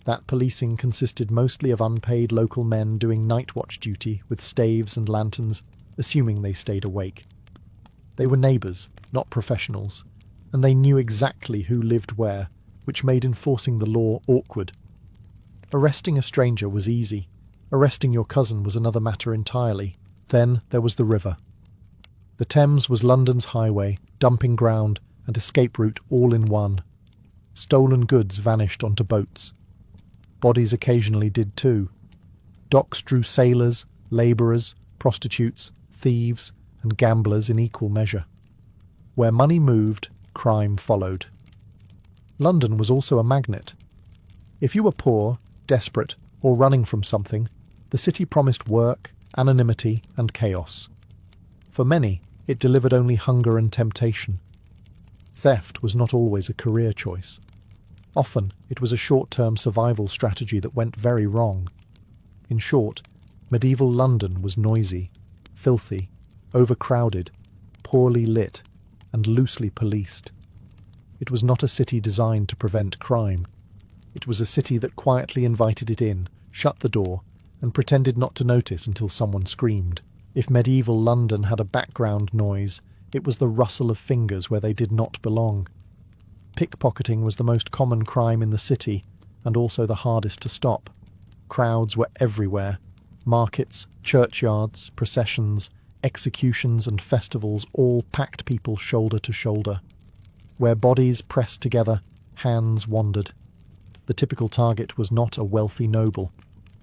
That policing consisted mostly of unpaid local men doing night watch duty with staves and lanterns, assuming they stayed awake. They were neighbours, not professionals, and they knew exactly who lived where, which made enforcing the law awkward. Arresting a stranger was easy. Arresting your cousin was another matter entirely. Then there was the river. The Thames was London's highway, dumping ground, and escape route all in one. Stolen goods vanished onto boats. Bodies occasionally did too. Docks drew sailors, labourers, prostitutes, thieves, and gamblers in equal measure. Where money moved, crime followed. London was also a magnet. If you were poor, desperate, or running from something, the city promised work, anonymity, and chaos. For many, it delivered only hunger and temptation. Theft was not always a career choice. Often, it was a short-term survival strategy that went very wrong. In short, medieval London was noisy, filthy, overcrowded, poorly lit, and loosely policed. It was not a city designed to prevent crime. It was a city that quietly invited it in, shut the door, and pretended not to notice until someone screamed. If medieval London had a background noise, it was the rustle of fingers where they did not belong. Pickpocketing was the most common crime in the city, and also the hardest to stop. Crowds were everywhere. Markets, churchyards, processions, executions and festivals all packed people shoulder to shoulder. Where bodies pressed together, hands wandered. The typical target was not a wealthy noble.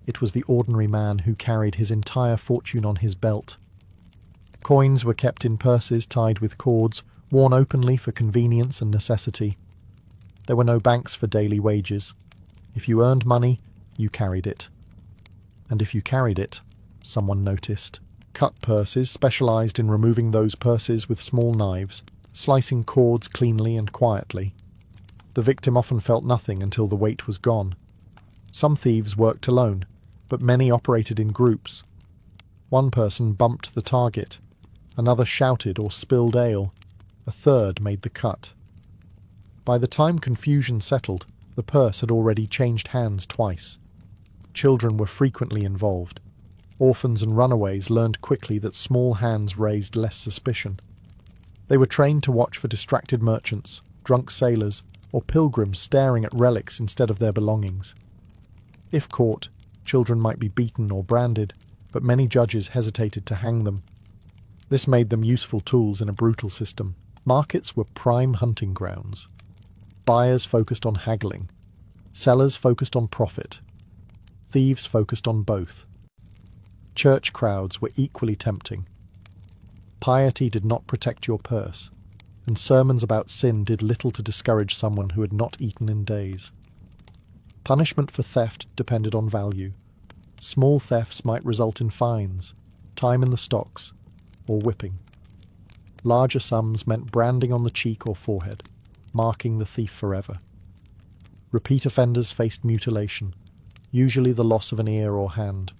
It was the ordinary man who carried his entire fortune on his belt. Coins were kept in purses tied with cords, worn openly for convenience and necessity. There were no banks for daily wages. If you earned money, you carried it. And if you carried it, someone noticed. Cut purses specialised in removing those purses with small knives, slicing cords cleanly and quietly. The victim often felt nothing until the weight was gone. Some thieves worked alone, but many operated in groups. One person bumped the target, another shouted or spilled ale, a third made the cut. By the time confusion settled, the purse had already changed hands twice. Children were frequently involved. Orphans and runaways learned quickly that small hands raised less suspicion. They were trained to watch for distracted merchants, drunk sailors, or pilgrims staring at relics instead of their belongings. If caught, children might be beaten or branded, but many judges hesitated to hang them. This made them useful tools in a brutal system. Markets were prime hunting grounds. Buyers focused on haggling. Sellers focused on profit. Thieves focused on both. Church crowds were equally tempting. Piety did not protect your purse, and sermons about sin did little to discourage someone who had not eaten in days. Punishment for theft depended on value. Small thefts might result in fines, time in the stocks, or whipping. Larger sums meant branding on the cheek or forehead, marking the thief forever. Repeat offenders faced mutilation, usually the loss of an ear or hand.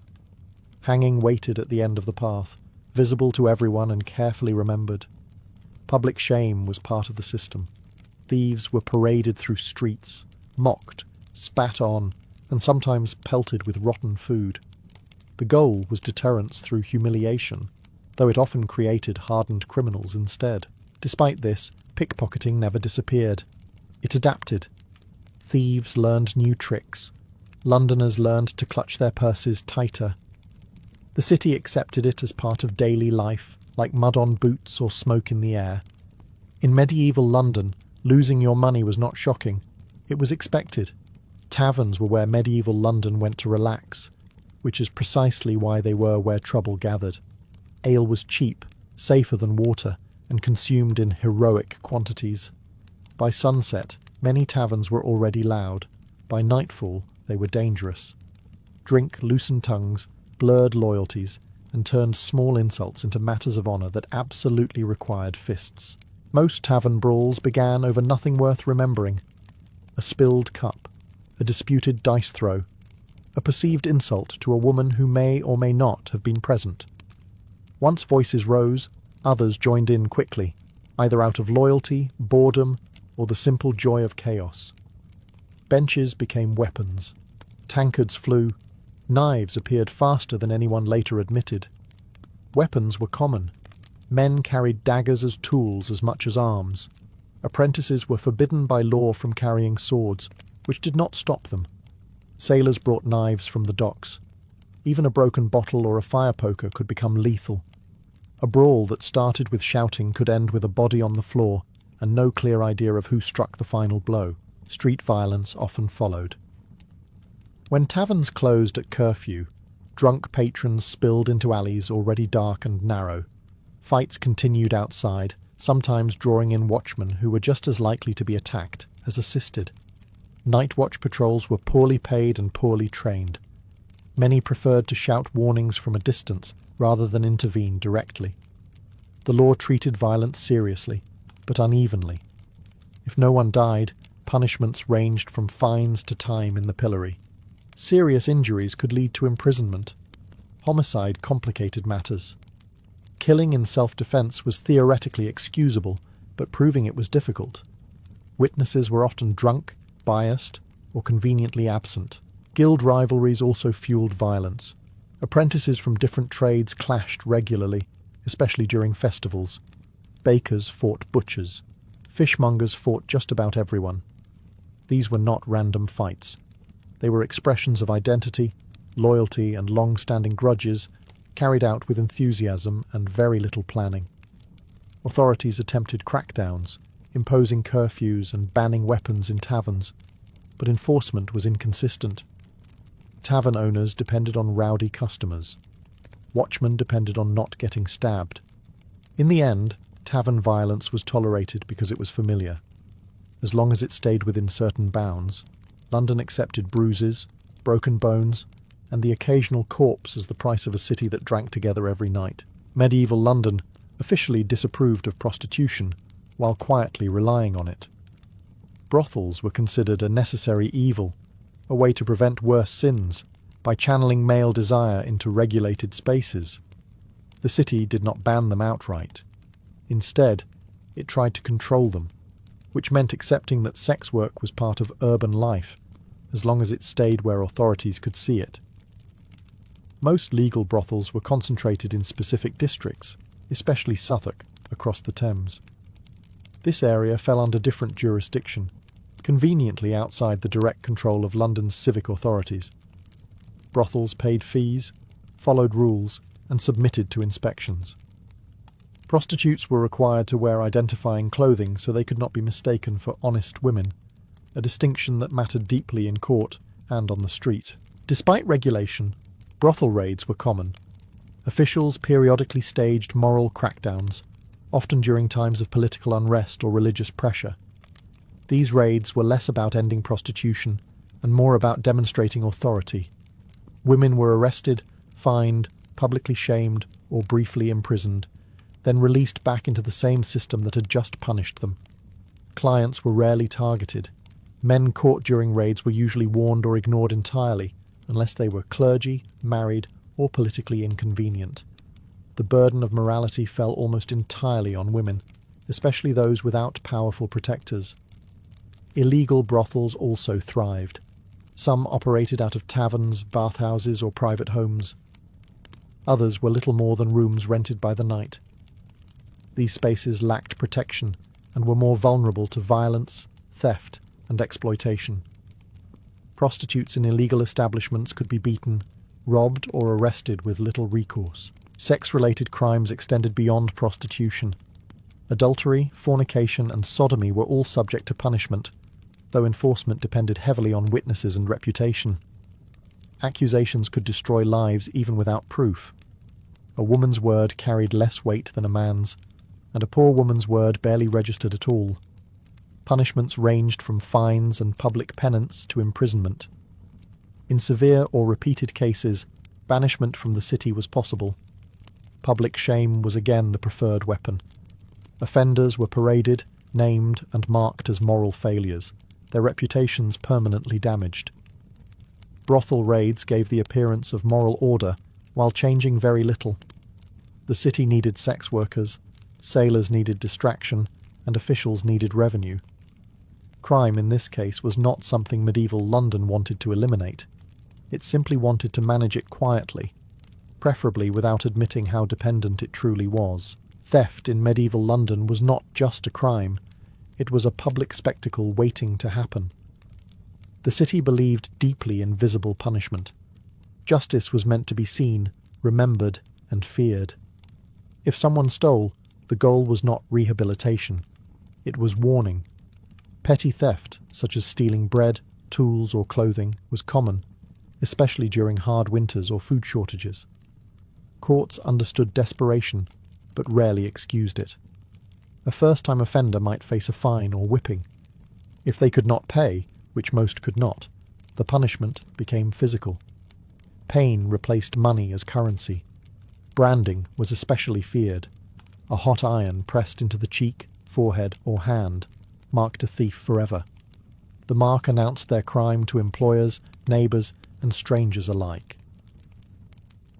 Hanging waited at the end of the path, visible to everyone and carefully remembered. Public shame was part of the system. Thieves were paraded through streets, mocked, spat on, and sometimes pelted with rotten food. The goal was deterrence through humiliation, though it often created hardened criminals instead. Despite this, pickpocketing never disappeared. It adapted. Thieves learned new tricks. Londoners learned to clutch their purses tighter. The city accepted it as part of daily life, like mud on boots or smoke in the air. In medieval London, losing your money was not shocking. It was expected. Taverns were where medieval London went to relax, which is precisely why they were where trouble gathered. Ale was cheap, safer than water, and consumed in heroic quantities. By sunset, many taverns were already loud. By nightfall, they were dangerous. Drink loosened tongues, blurred loyalties, and turned small insults into matters of honour that absolutely required fists. Most tavern brawls began over nothing worth remembering. A spilled cup, a disputed dice throw, a perceived insult to a woman who may or may not have been present. Once voices rose, others joined in quickly, either out of loyalty, boredom, or the simple joy of chaos. Benches became weapons. Tankards flew. Knives appeared faster than anyone later admitted. Weapons were common. Men carried daggers as tools as much as arms. Apprentices were forbidden by law from carrying swords, which did not stop them. Sailors brought knives from the docks. Even a broken bottle or a fire poker could become lethal. A brawl that started with shouting could end with a body on the floor and no clear idea of who struck the final blow. Street violence often followed. When taverns closed at curfew, drunk patrons spilled into alleys already dark and narrow. Fights continued outside, sometimes drawing in watchmen who were just as likely to be attacked as assisted. Night watch patrols were poorly paid and poorly trained. Many preferred to shout warnings from a distance rather than intervene directly. The law treated violence seriously, but unevenly. If no one died, punishments ranged from fines to time in the pillory. Serious injuries could lead to imprisonment. Homicide complicated matters. Killing in self-defense was theoretically excusable, but proving it was difficult. Witnesses were often drunk, biased, or conveniently absent. Guild rivalries also fueled violence. Apprentices from different trades clashed regularly, especially during festivals. Bakers fought butchers. Fishmongers fought just about everyone. These were not random fights. They were expressions of identity, loyalty, and long-standing grudges, carried out with enthusiasm and very little planning. Authorities attempted crackdowns, imposing curfews and banning weapons in taverns, but enforcement was inconsistent. Tavern owners depended on rowdy customers. Watchmen depended on not getting stabbed. In the end, tavern violence was tolerated because it was familiar. As long as it stayed within certain bounds, London accepted bruises, broken bones, and the occasional corpse as the price of a city that drank together every night. Medieval London officially disapproved of prostitution, while quietly relying on it. Brothels were considered a necessary evil, a way to prevent worse sins, by channeling male desire into regulated spaces. The city did not ban them outright. Instead, it tried to control them, which meant accepting that sex work was part of urban life, as long as it stayed where authorities could see it. Most legal brothels were concentrated in specific districts, especially Suffolk, across the Thames. This area fell under different jurisdiction, conveniently outside the direct control of London's civic authorities. Brothels paid fees, followed rules, and submitted to inspections. Prostitutes were required to wear identifying clothing so they could not be mistaken for honest women, a distinction that mattered deeply in court and on the street. Despite regulation, brothel raids were common. Officials periodically staged moral crackdowns, often during times of political unrest or religious pressure. These raids were less about ending prostitution and more about demonstrating authority. Women were arrested, fined, publicly shamed, or briefly imprisoned, then released back into the same system that had just punished them. Clients were rarely targeted. Men caught during raids were usually warned or ignored entirely, unless they were clergy, married, or politically inconvenient. The burden of morality fell almost entirely on women, especially those without powerful protectors. Illegal brothels also thrived. Some operated out of taverns, bathhouses, or private homes. Others were little more than rooms rented by the night. These spaces lacked protection and were more vulnerable to violence, theft, and exploitation. Prostitutes in illegal establishments could be beaten, robbed, or arrested with little recourse. Sex-related crimes extended beyond prostitution. Adultery, fornication, and sodomy were all subject to punishment, though enforcement depended heavily on witnesses and reputation. Accusations could destroy lives even without proof. A woman's word carried less weight than a man's, and a poor woman's word barely registered at all. Punishments ranged from fines and public penance to imprisonment. In severe or repeated cases, banishment from the city was possible. Public shame was again the preferred weapon. Offenders were paraded, named, and marked as moral failures, their reputations permanently damaged. Brothel raids gave the appearance of moral order while changing very little. The city needed sex workers, sailors needed distraction, and officials needed revenue. Crime in this case was not something medieval London wanted to eliminate. It simply wanted to manage it quietly, preferably without admitting how dependent it truly was. Theft in medieval London was not just a crime, it was a public spectacle waiting to happen. The city believed deeply in visible punishment. Justice was meant to be seen, remembered, and feared. If someone stole, the goal was not rehabilitation. It was warning. Petty theft, such as stealing bread, tools, or clothing, was common, especially during hard winters or food shortages. Courts understood desperation, but rarely excused it. A first-time offender might face a fine or whipping. If they could not pay, which most could not, the punishment became physical. Pain replaced money as currency. Branding was especially feared. A hot iron pressed into the cheek, forehead, or hand marked a thief forever. The mark announced their crime to employers, neighbours, and strangers alike.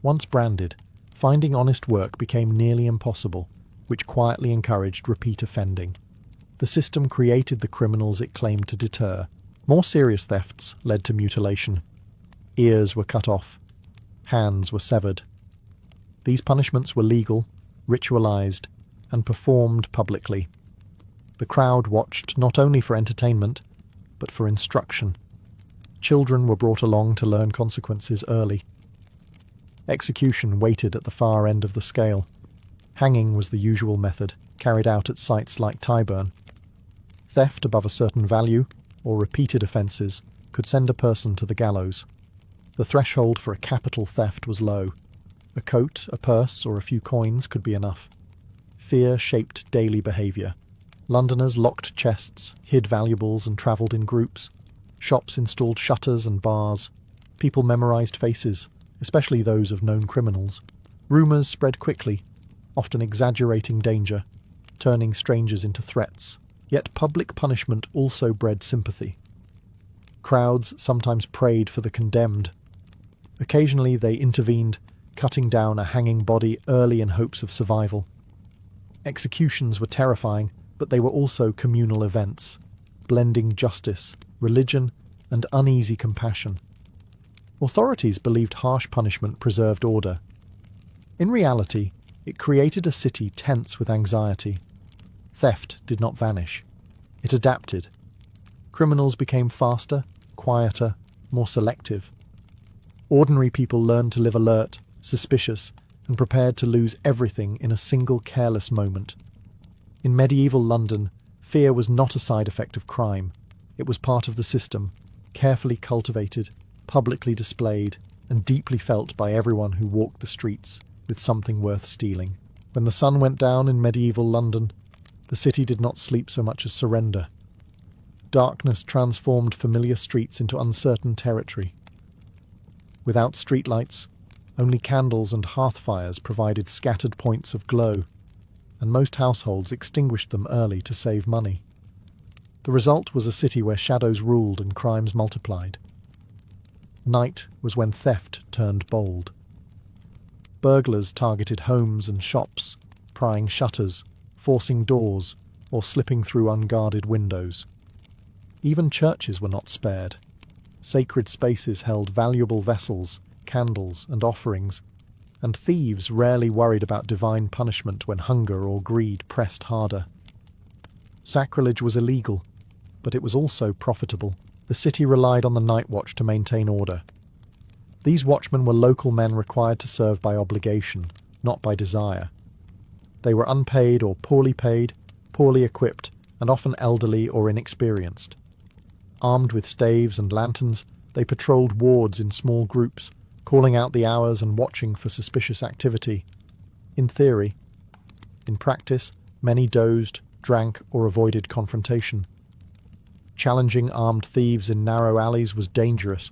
Once branded, finding honest work became nearly impossible, which quietly encouraged repeat offending. The system created the criminals it claimed to deter. More serious thefts led to mutilation. Ears were cut off. Hands were severed. These punishments were legal, ritualized, and performed publicly. The crowd watched not only for entertainment, but for instruction. Children were brought along to learn consequences early. Execution waited at the far end of the scale. Hanging was the usual method, carried out at sites like Tyburn. Theft above a certain value, or repeated offences, could send a person to the gallows. The threshold for a capital theft was low. A coat, a purse, or a few coins could be enough. Fear shaped daily behaviour. Londoners locked chests, hid valuables, and travelled in groups. Shops installed shutters and bars. People memorised faces, especially those of known criminals. Rumours spread quickly, often exaggerating danger, turning strangers into threats. Yet public punishment also bred sympathy. Crowds sometimes prayed for the condemned. Occasionally they intervened, cutting down a hanging body early in hopes of survival. Executions were terrifying, but they were also communal events, blending justice, religion, and uneasy compassion. Authorities believed harsh punishment preserved order. In reality, it created a city tense with anxiety. Theft did not vanish. It adapted. Criminals became faster, quieter, more selective. Ordinary people learned to live alert, suspicious, and prepared to lose everything in a single careless moment. In medieval London, fear was not a side effect of crime. It was part of the system, carefully cultivated, publicly displayed, and deeply felt by everyone who walked the streets with something worth stealing. When the sun went down in medieval London, the city did not sleep so much as surrender. Darkness transformed familiar streets into uncertain territory. Without streetlights, only candles and hearth fires provided scattered points of glow, and most households extinguished them early to save money. The result was a city where shadows ruled and crimes multiplied. Night was when theft turned bold. Burglars targeted homes and shops, prying shutters, forcing doors, or slipping through unguarded windows. Even churches were not spared. Sacred spaces held valuable vessels, candles, and offerings, and thieves rarely worried about divine punishment when hunger or greed pressed harder. Sacrilege was illegal, but it was also profitable. The city relied on the night watch to maintain order. These watchmen were local men required to serve by obligation, not by desire. They were unpaid or poorly paid, poorly equipped, and often elderly or inexperienced. Armed with staves and lanterns, they patrolled wards in small groups, calling out the hours and watching for suspicious activity. In theory. In practice, many dozed, drank, or avoided confrontation. Challenging armed thieves in narrow alleys was dangerous,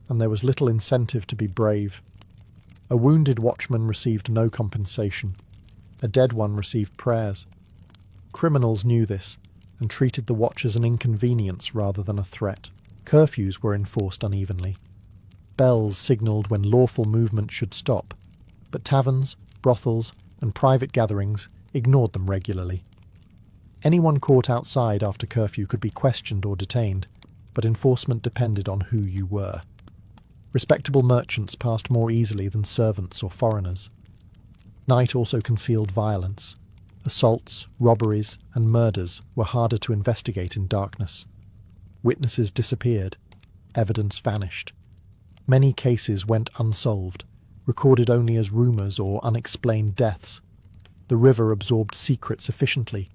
and there was little incentive to be brave. A wounded watchman received no compensation. A dead one received prayers. Criminals knew this, and treated the watch as an inconvenience rather than a threat. Curfews were enforced unevenly. bells signalled when lawful movement should stop, but taverns, brothels, and private gatherings ignored them regularly. Anyone caught outside after curfew could be questioned or detained, but enforcement depended on who you were. Respectable merchants passed more easily than servants or foreigners. Night also concealed violence. Assaults, robberies, and murders were harder to investigate in darkness. Witnesses disappeared. Evidence vanished. Many cases went unsolved, recorded only as rumours or unexplained deaths. The river absorbed secrets efficiently.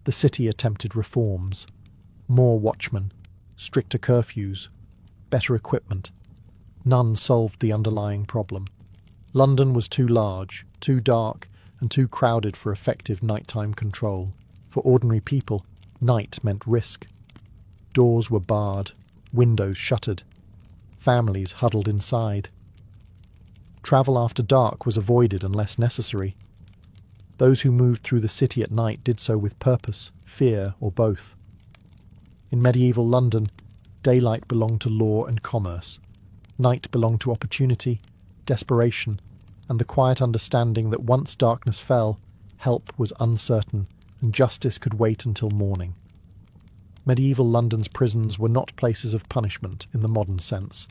The city attempted reforms. More watchmen, stricter curfews, better equipment. None solved the underlying problem. London was too large, too dark, and too crowded for effective nighttime control. For ordinary people, night meant risk. Doors were barred, windows shuttered. Families huddled inside. Travel after dark was avoided unless necessary. Those who moved through the city at night did so with purpose, fear, or both. In medieval London, daylight belonged to law and commerce. Night belonged to opportunity, desperation, and the quiet understanding that once darkness fell, help was uncertain and justice could wait until morning. Medieval London's prisons were not places of punishment in the modern sense.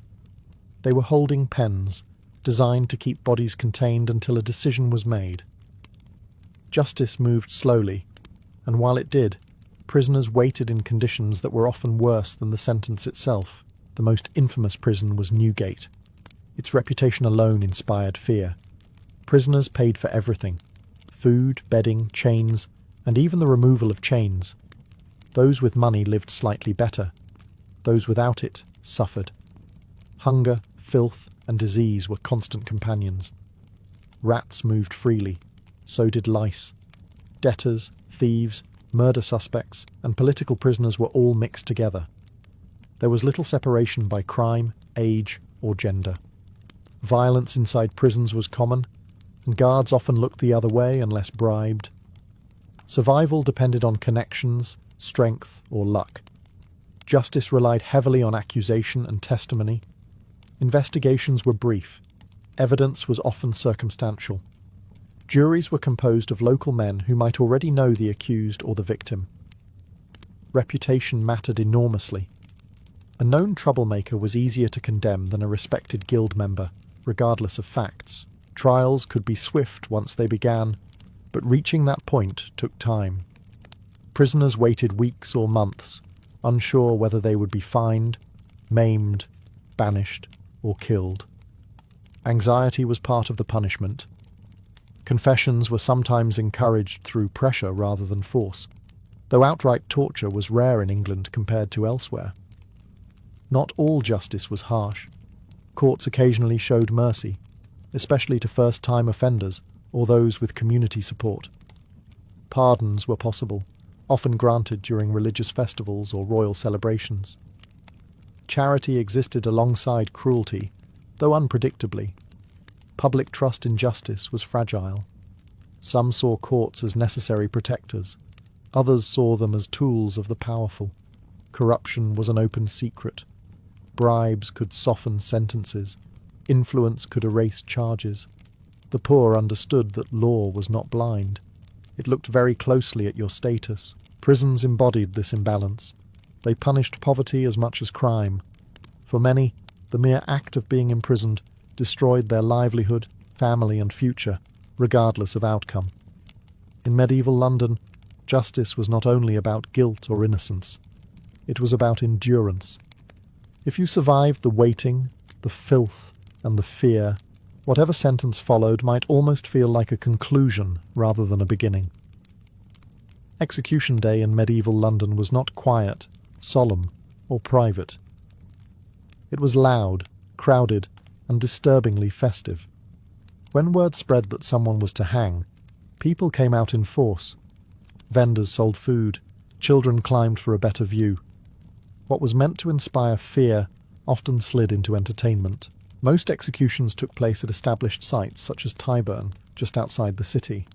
They were holding pens, designed to keep bodies contained until a decision was made. Justice moved slowly, and while it did, prisoners waited in conditions that were often worse than the sentence itself. The most infamous prison was Newgate. Its reputation alone inspired fear. Prisoners paid for everything: food, bedding, chains, and even the removal of chains. Those with money lived slightly better. Those without it suffered. Hunger, filth, and disease were constant companions. Rats moved freely. So did lice. Debtors, thieves, murder suspects, and political prisoners were all mixed together. There was little separation by crime, age, or gender. Violence inside prisons was common, and guards often looked the other way unless bribed. Survival depended on connections, strength, or luck. Justice relied heavily on accusation and testimony. Investigations were brief. Evidence was often circumstantial. Juries were composed of local men who might already know the accused or the victim. Reputation mattered enormously. A known troublemaker was easier to condemn than a respected guild member, regardless of facts. Trials could be swift once they began, but reaching that point took time. Prisoners waited weeks or months, unsure whether they would be fined, maimed, banished, or killed. Anxiety was part of the punishment. Confessions were sometimes encouraged through pressure rather than force, though outright torture was rare in England compared to elsewhere. Not all justice was harsh. Courts occasionally showed mercy, especially to first-time offenders or those with community support. Pardons were possible, often granted during religious festivals or royal celebrations. Charity existed alongside cruelty, though unpredictably. Public trust in justice was fragile. Some saw courts as necessary protectors. Others saw them as tools of the powerful. Corruption was an open secret. Bribes could soften sentences. Influence could erase charges. The poor understood that law was not blind. It looked very closely at your status. Prisons embodied this imbalance. They punished poverty as much as crime. For many, the mere act of being imprisoned destroyed their livelihood, family, and future, regardless of outcome. In medieval London, justice was not only about guilt or innocence. It was about endurance. If you survived the waiting, the filth, and the fear, whatever sentence followed might almost feel like a conclusion rather than a beginning. Execution day in medieval London was not quiet, solemn, or private. It was loud, crowded, and disturbingly festive. When word spread that someone was to hang, people came out in force. Vendors sold food, children climbed for a better view. What was meant to inspire fear often slid into entertainment. Most executions took place at established sites such as Tyburn, just outside the city.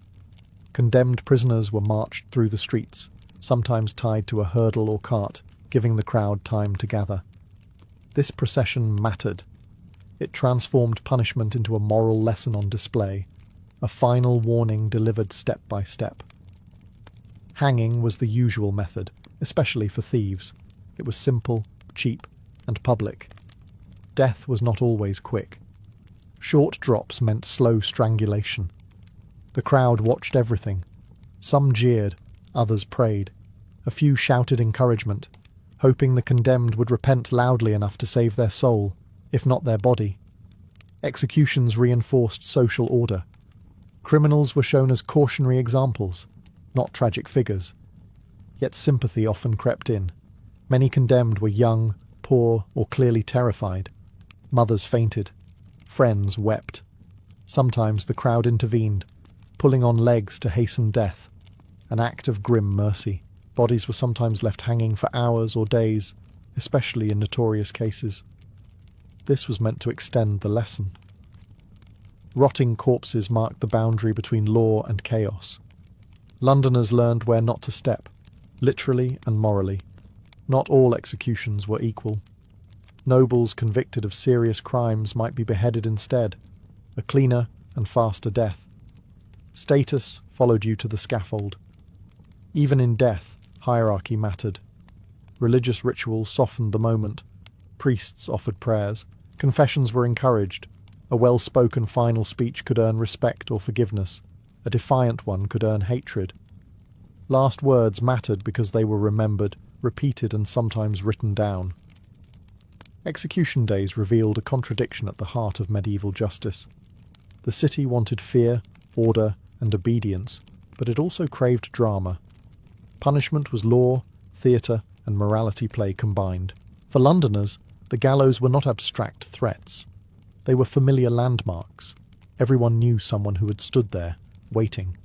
Condemned prisoners were marched through the streets, sometimes tied to a hurdle or cart, giving the crowd time to gather. This procession mattered. It transformed punishment into a moral lesson on display, a final warning delivered step by step. Hanging was the usual method, especially for thieves. It was simple, cheap, and public. Death was not always quick. Short drops meant slow strangulation. The crowd watched everything. Some jeered, others prayed. A few shouted encouragement, hoping the condemned would repent loudly enough to save their soul, if not their body. Executions reinforced social order. Criminals were shown as cautionary examples, not tragic figures. Yet sympathy often crept in. Many condemned were young, poor, or clearly terrified. Mothers fainted. Friends wept. Sometimes the crowd intervened, pulling on legs to hasten death, an act of grim mercy. Bodies were sometimes left hanging for hours or days, especially in notorious cases. This was meant to extend the lesson. Rotting corpses marked the boundary between law and chaos. Londoners learned where not to step, literally and morally. Not all executions were equal. Nobles convicted of serious crimes might be beheaded instead, a cleaner and faster death. Status followed you to the scaffold. Even in death, hierarchy mattered. Religious rituals softened the moment. Priests offered prayers. Confessions were encouraged. A well-spoken final speech could earn respect or forgiveness. A defiant one could earn hatred. Last words mattered because they were remembered, repeated, and sometimes written down. Execution days revealed a contradiction at the heart of medieval justice. The city wanted fear, order, and obedience, but it also craved drama. Punishment was law, theatre, and morality play combined. For Londoners, the gallows were not abstract threats. They were familiar landmarks. Everyone knew someone who had stood there, waiting.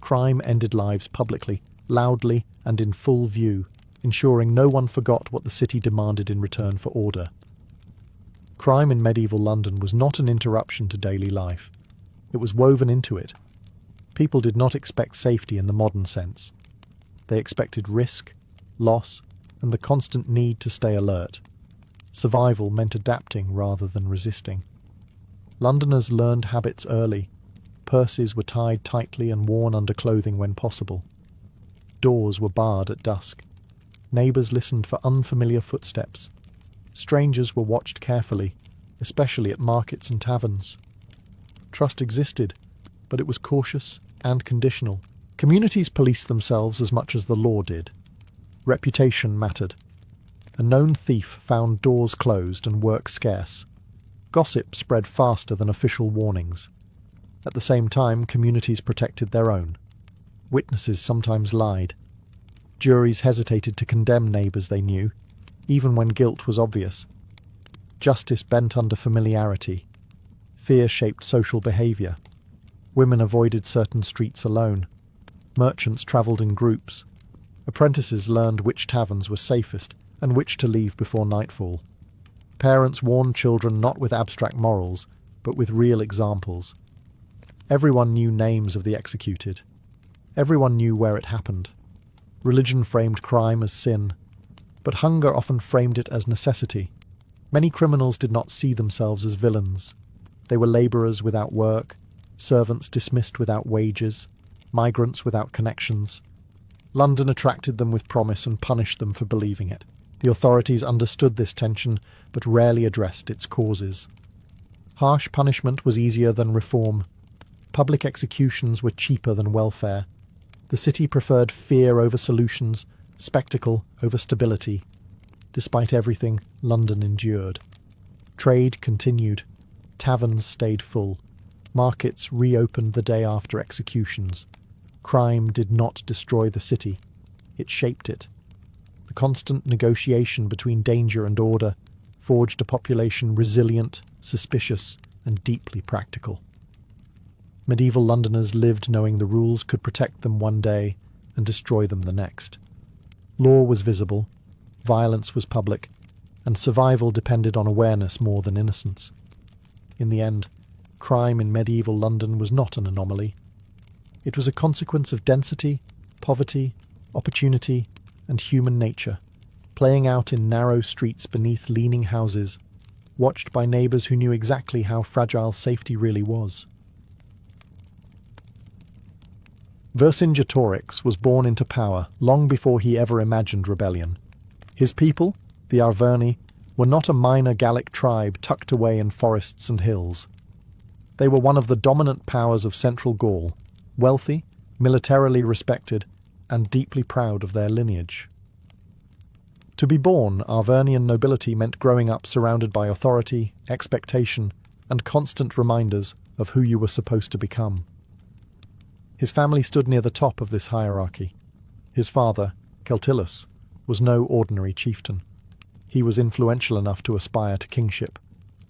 Crime ended lives publicly, loudly, and in full view, ensuring no one forgot what the city demanded in return for order. Crime in medieval London was not an interruption to daily life. It was woven into it. People did not expect safety in the modern sense. They expected risk, loss, and the constant need to stay alert. Survival meant adapting rather than resisting. Londoners learned habits early. Purses were tied tightly and worn under clothing when possible. Doors were barred at dusk. Neighbours listened for unfamiliar footsteps. Strangers were watched carefully, especially at markets and taverns. Trust existed, but it was cautious and conditional. Communities policed themselves as much as the law did. Reputation mattered. A known thief found doors closed and work scarce. Gossip spread faster than official warnings. At the same time, communities protected their own. Witnesses sometimes lied. Juries hesitated to condemn neighbours they knew, even when guilt was obvious. Justice bent under familiarity. Fear shaped social behaviour. Women avoided certain streets alone. Merchants travelled in groups. Apprentices learned which taverns were safest and which to leave before nightfall. Parents warned children not with abstract morals, but with real examples. Everyone knew names of the executed. Everyone knew where it happened. Religion framed crime as sin, but hunger often framed it as necessity. Many criminals did not see themselves as villains. They were labourers without work, servants dismissed without wages, migrants without connections. London attracted them with promise and punished them for believing it. The authorities understood this tension, but rarely addressed its causes. Harsh punishment was easier than reform. Public executions were cheaper than welfare. The city preferred fear over solutions, spectacle over stability. Despite everything, London endured. Trade continued. Taverns stayed full. Markets reopened the day after executions. Crime did not destroy the city. It shaped it. The constant negotiation between danger and order forged a population resilient, suspicious, and deeply practical. Medieval Londoners lived knowing the rules could protect them one day and destroy them the next. Law was visible, violence was public, and survival depended on awareness more than innocence. In the end, crime in medieval London was not an anomaly. It was a consequence of density, poverty, opportunity, and human nature, playing out in narrow streets beneath leaning houses, watched by neighbours who knew exactly how fragile safety really was. Vercingetorix was born into power long before he ever imagined rebellion. His people, the Arverni, were not a minor Gallic tribe tucked away in forests and hills. They were one of the dominant powers of central Gaul, wealthy, militarily respected, and deeply proud of their lineage. To be born Arvernian nobility meant growing up surrounded by authority, expectation, and constant reminders of who you were supposed to become. His family stood near the top of this hierarchy. His father, Celtillus, was no ordinary chieftain. He was influential enough to aspire to kingship,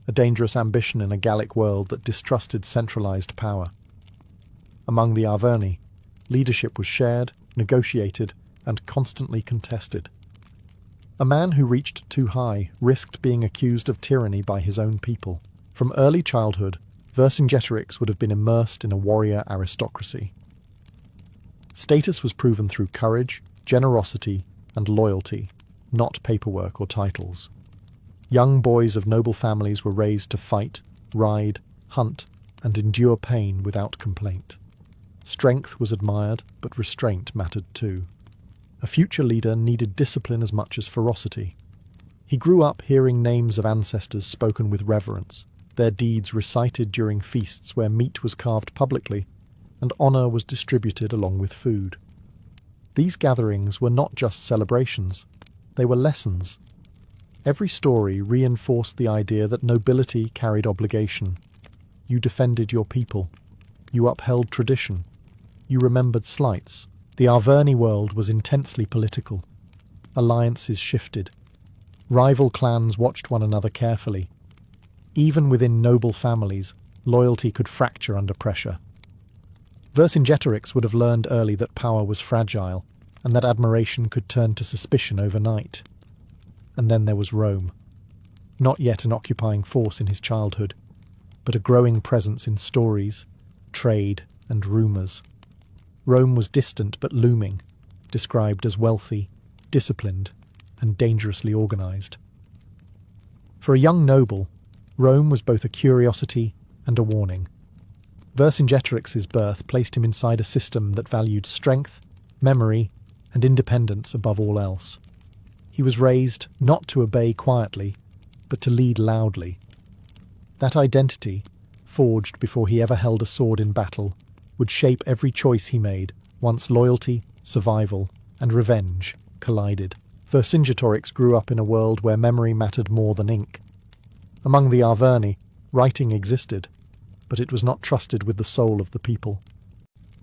a dangerous ambition in a Gallic world that distrusted centralized power. Among the Arverni, leadership was shared, negotiated, and constantly contested. A man who reached too high risked being accused of tyranny by his own people. From early childhood, Vercingetorix would have been immersed in a warrior aristocracy. Status was proven through courage, generosity, and loyalty, not paperwork or titles. Young boys of noble families were raised to fight, ride, hunt, and endure pain without complaint. Strength was admired, but restraint mattered too. A future leader needed discipline as much as ferocity. He grew up hearing names of ancestors spoken with reverence, their deeds recited during feasts where meat was carved publicly, and honour was distributed along with food. These gatherings were not just celebrations, they were lessons. Every story reinforced the idea that nobility carried obligation. You defended your people. You upheld tradition. You remembered slights. The Arverni world was intensely political. Alliances shifted. Rival clans watched one another carefully. Even within noble families, loyalty could fracture under pressure. Vercingetorix would have learned early that power was fragile, and that admiration could turn to suspicion overnight. And then there was Rome. Not yet an occupying force in his childhood, but a growing presence in stories, trade, and rumours. Rome was distant but looming, described as wealthy, disciplined, and dangerously organised. For a young noble, Rome was both a curiosity and a warning. Vercingetorix's birth placed him inside a system that valued strength, memory, and independence above all else. He was raised not to obey quietly, but to lead loudly. That identity, forged before he ever held a sword in battle, would shape every choice he made once loyalty, survival, and revenge collided. Vercingetorix grew up in a world where memory mattered more than ink. Among the Arverni, writing existed, but it was not trusted with the soul of the people.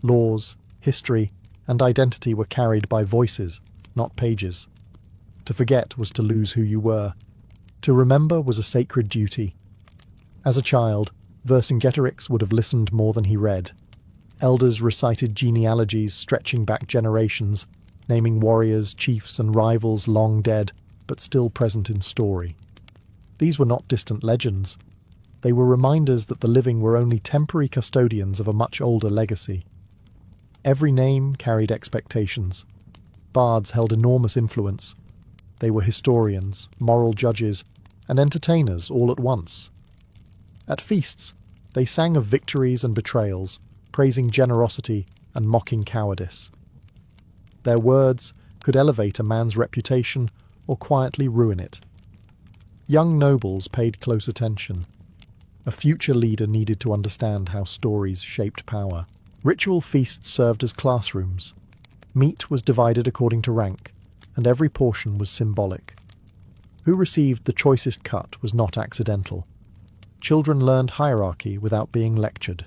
Laws, history, and identity were carried by voices, not pages. To forget was to lose who you were. To remember was a sacred duty. As a child, Vercingetorix would have listened more than he read. Elders recited genealogies stretching back generations, naming warriors, chiefs, and rivals long dead, but still present in story. These were not distant legends. They were reminders that the living were only temporary custodians of a much older legacy. Every name carried expectations. Bards held enormous influence. They were historians, moral judges, and entertainers all at once. At feasts, they sang of victories and betrayals, praising generosity and mocking cowardice. Their words could elevate a man's reputation or quietly ruin it. Young nobles paid close attention. A future leader needed to understand how stories shaped power. Ritual feasts served as classrooms. Meat was divided according to rank, and every portion was symbolic. Who received the choicest cut was not accidental. Children learned hierarchy without being lectured.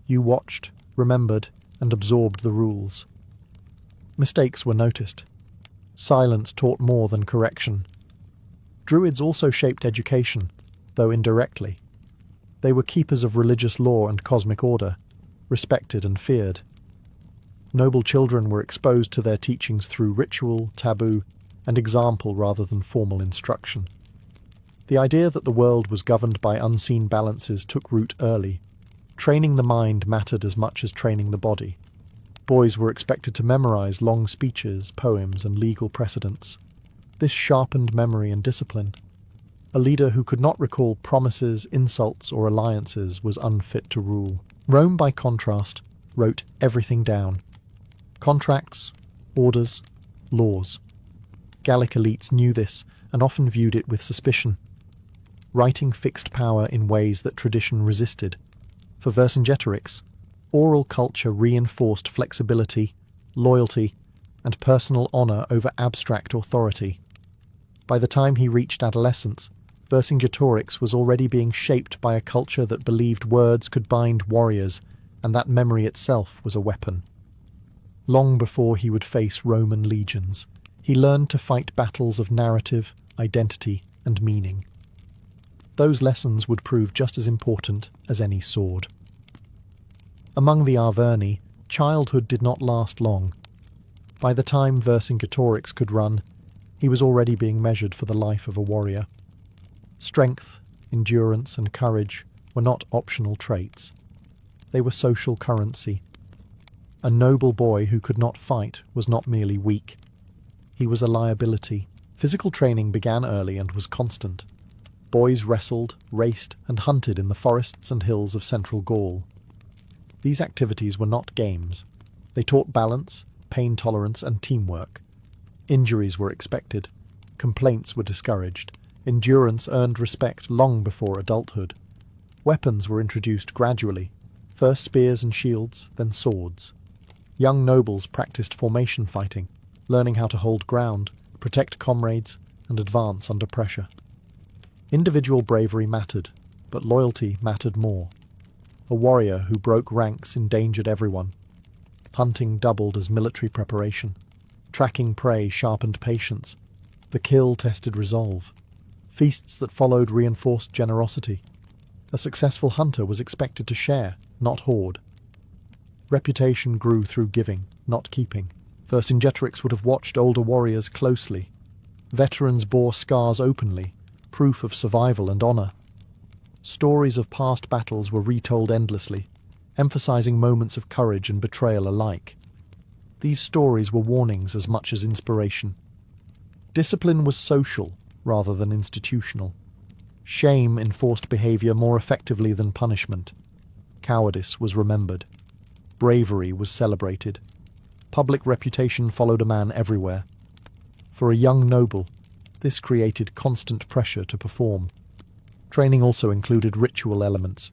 You watched, remembered, and absorbed the rules. Mistakes were noticed. Silence taught more than correction. Druids also shaped education, though indirectly. They were keepers of religious law and cosmic order, respected and feared. Noble children were exposed to their teachings through ritual, taboo, and example rather than formal instruction. The idea that the world was governed by unseen balances took root early. Training the mind mattered as much as training the body. Boys were expected to memorize long speeches, poems, and legal precedents. This sharpened memory and discipline. A leader who could not recall promises, insults, or alliances was unfit to rule. Rome, by contrast, wrote everything down. Contracts, orders, laws. Gallic elites knew this and often viewed it with suspicion. Writing fixed power in ways that tradition resisted. For Vercingetorix, oral culture reinforced flexibility, loyalty, and personal honor over abstract authority. By the time he reached adolescence, Vercingetorix was already being shaped by a culture that believed words could bind warriors, and that memory itself was a weapon. Long before he would face Roman legions, he learned to fight battles of narrative, identity, and meaning. Those lessons would prove just as important as any sword. Among the Arverni, childhood did not last long. By the time Vercingetorix could run, he was already being measured for the life of a warrior. Strength, endurance, and courage were not optional traits. They were social currency. A noble boy who could not fight was not merely weak. He was a liability. Physical training began early and was constant. Boys wrestled, raced, and hunted in the forests and hills of central Gaul. These activities were not games. They taught balance, pain tolerance, and teamwork. Injuries were expected. Complaints were discouraged. Endurance earned respect long before adulthood. Weapons were introduced gradually, first spears and shields, then swords. Young nobles practiced formation fighting, learning how to hold ground, protect comrades, and advance under pressure. Individual bravery mattered, but loyalty mattered more. A warrior who broke ranks endangered everyone. Hunting doubled as military preparation. Tracking prey sharpened patience. The kill tested resolve. Feasts that followed reinforced generosity. A successful hunter was expected to share, not hoard. Reputation grew through giving, not keeping. Vercingetorix would have watched older warriors closely. Veterans bore scars openly, proof of survival and honor. Stories of past battles were retold endlessly, emphasizing moments of courage and betrayal alike. These stories were warnings as much as inspiration. Discipline was social rather than institutional. Shame enforced behavior more effectively than punishment. Cowardice was remembered. Bravery was celebrated. Public reputation followed a man everywhere. For a young noble, this created constant pressure to perform. Training also included ritual elements.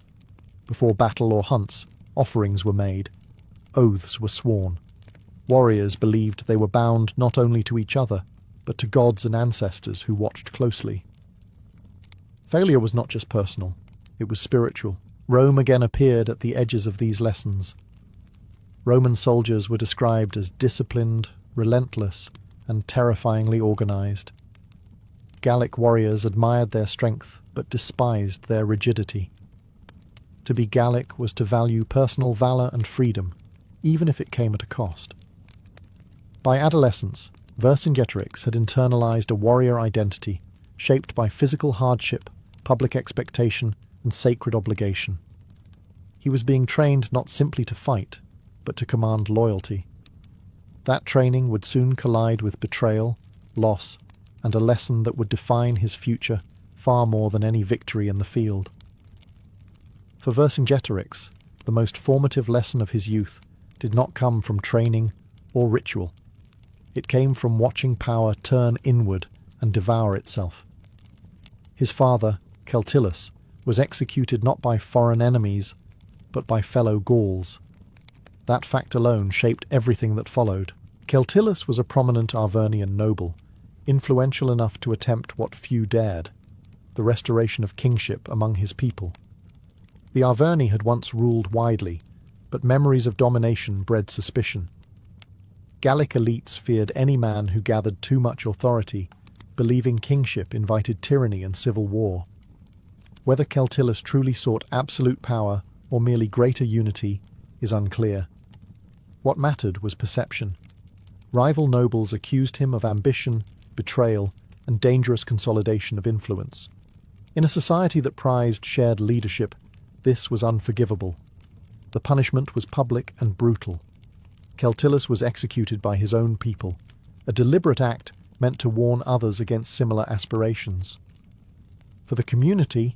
Before battle or hunts, offerings were made. Oaths were sworn. Warriors believed they were bound not only to each other, but to gods and ancestors who watched closely. Failure was not just personal, it was spiritual. Rome again appeared at the edges of these lessons. Roman soldiers were described as disciplined, relentless, and terrifyingly organized. Gallic warriors admired their strength, but despised their rigidity. To be Gallic was to value personal valor and freedom, even if it came at a cost. By adolescence, Vercingetorix had internalized a warrior identity shaped by physical hardship, public expectation, and sacred obligation. He was being trained not simply to fight, but to command loyalty. That training would soon collide with betrayal, loss, and a lesson that would define his future far more than any victory in the field. For Vercingetorix, the most formative lesson of his youth did not come from training or ritual. It came from watching power turn inward and devour itself. His father, Celtillus, was executed not by foreign enemies, but by fellow Gauls. That fact alone shaped everything that followed. Celtillus was a prominent Arvernian noble, influential enough to attempt what few dared, the restoration of kingship among his people. The Arverni had once ruled widely, but memories of domination bred suspicion. Gallic elites feared any man who gathered too much authority, believing kingship invited tyranny and civil war. Whether Celtillus truly sought absolute power or merely greater unity is unclear. What mattered was perception. Rival nobles accused him of ambition, betrayal, and dangerous consolidation of influence. In a society that prized shared leadership, this was unforgivable. The punishment was public and brutal. Celtillus was executed by his own people, a deliberate act meant to warn others against similar aspirations. For the community,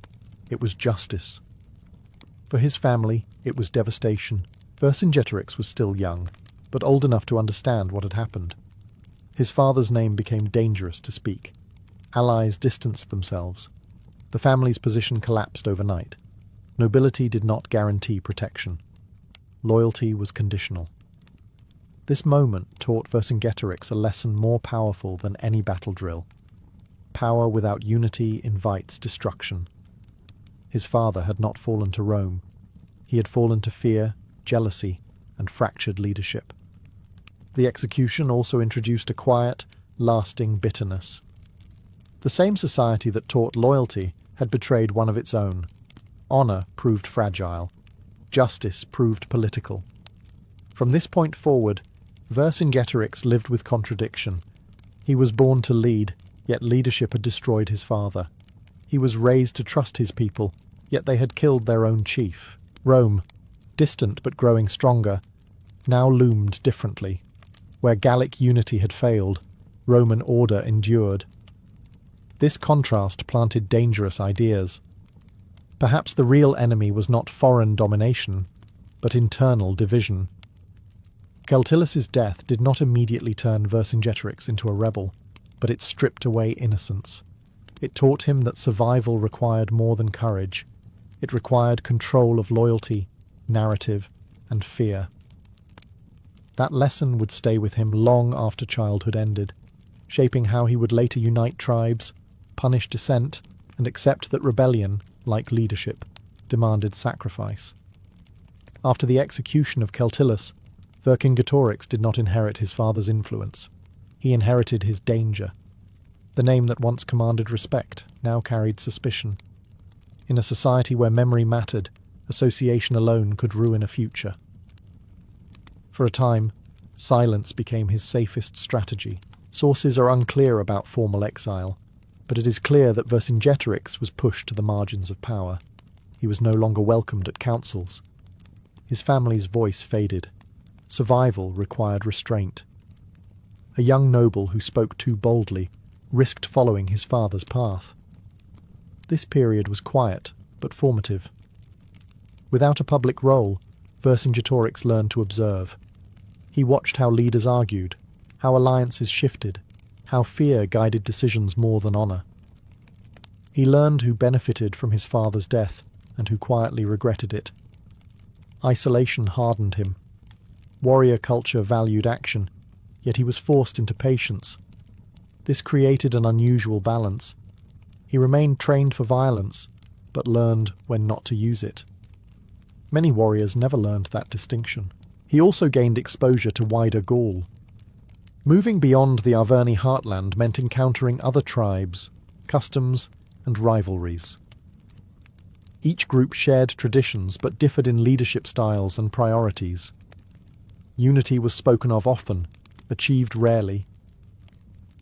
it was justice. For his family, it was devastation. Vercingetorix was still young, but old enough to understand what had happened. His father's name became dangerous to speak. Allies distanced themselves. The family's position collapsed overnight. Nobility did not guarantee protection. Loyalty was conditional. This moment taught Vercingetorix a lesson more powerful than any battle drill. Power without unity invites destruction. His father had not fallen to Rome. He had fallen to fear, jealousy, and fractured leadership. The execution also introduced a quiet, lasting bitterness. The same society that taught loyalty had betrayed one of its own. Honor proved fragile. Justice proved political. From this point forward, Vercingetorix lived with contradiction. He was born to lead, yet leadership had destroyed his father. He was raised to trust his people, yet they had killed their own chief. Rome, distant but growing stronger, now loomed differently. Where Gallic unity had failed, Roman order endured. This contrast planted dangerous ideas. Perhaps the real enemy was not foreign domination, but internal division. Celtillus' death did not immediately turn Vercingetorix into a rebel, but it stripped away innocence. It taught him that survival required more than courage. It required control of loyalty, narrative, and fear. That lesson would stay with him long after childhood ended, shaping how he would later unite tribes, punish dissent, and accept that rebellion, like leadership, demanded sacrifice. After the execution of Celtillus, Vercingetorix did not inherit his father's influence. He inherited his danger. The name that once commanded respect now carried suspicion. In a society where memory mattered, association alone could ruin a future. For a time, silence became his safest strategy. Sources are unclear about formal exile, but it is clear that Vercingetorix was pushed to the margins of power. He was no longer welcomed at councils. His family's voice faded. Survival required restraint. A young noble who spoke too boldly risked following his father's path. This period was quiet, but formative. Without a public role, Vercingetorix learned to observe. He watched how leaders argued, how alliances shifted, how fear guided decisions more than honor. He learned who benefited from his father's death and who quietly regretted it. Isolation hardened him. Warrior culture valued action, yet he was forced into patience. This created an unusual balance. He remained trained for violence, but learned when not to use it. Many warriors never learned that distinction. He also gained exposure to wider Gaul. Moving beyond the Arverni heartland meant encountering other tribes, customs, and rivalries. Each group shared traditions but differed in leadership styles and priorities. Unity was spoken of often, achieved rarely.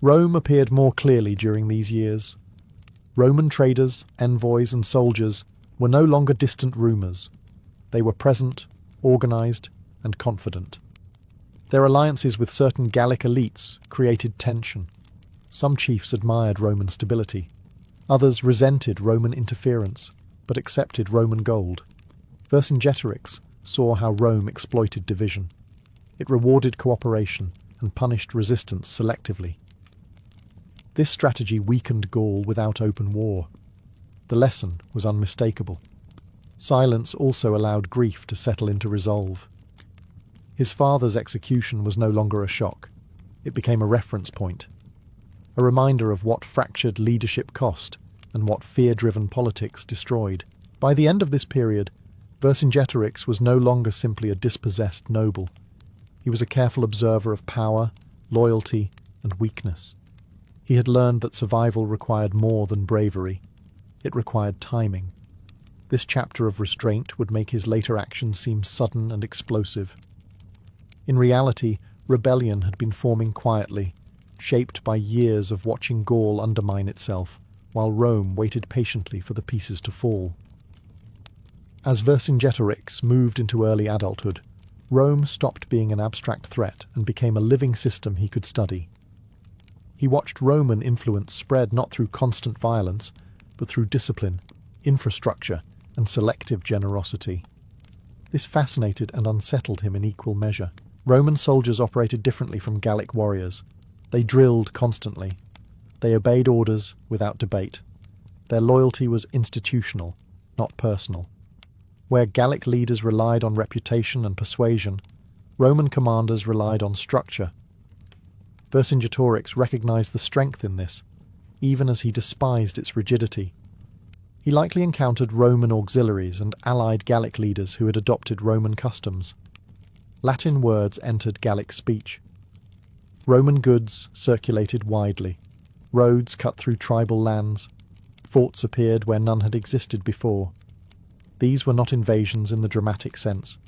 Rome appeared more clearly during these years. Roman traders, envoys, and soldiers were no longer distant rumours. They were present, organised, and confident. Their alliances with certain Gallic elites created tension. Some chiefs admired Roman stability. Others resented Roman interference, but accepted Roman gold. Vercingetorix saw how Rome exploited division. It rewarded cooperation and punished resistance selectively. This strategy weakened Gaul without open war. The lesson was unmistakable. Silence also allowed grief to settle into resolve. His father's execution was no longer a shock. It became a reference point, a reminder of what fractured leadership cost and what fear-driven politics destroyed. By the end of this period, Vercingetorix was no longer simply a dispossessed noble. He was a careful observer of power, loyalty, and weakness. He had learned that survival required more than bravery. It required timing. This chapter of restraint would make his later actions seem sudden and explosive. In reality, rebellion had been forming quietly, shaped by years of watching Gaul undermine itself, while Rome waited patiently for the pieces to fall. As Vercingetorix moved into early adulthood, Rome stopped being an abstract threat and became a living system he could study. He watched Roman influence spread not through constant violence, but through discipline, infrastructure, and selective generosity. This fascinated and unsettled him in equal measure. Roman soldiers operated differently from Gallic warriors. They drilled constantly. They obeyed orders without debate. Their loyalty was institutional, not personal. Where Gallic leaders relied on reputation and persuasion, Roman commanders relied on structure. Vercingetorix recognized the strength in this, even as he despised its rigidity. He likely encountered Roman auxiliaries and allied Gallic leaders who had adopted Roman customs. Latin words entered Gallic speech. Roman goods circulated widely. Roads cut through tribal lands. Forts appeared where none had existed before. These were not invasions in the dramatic sense.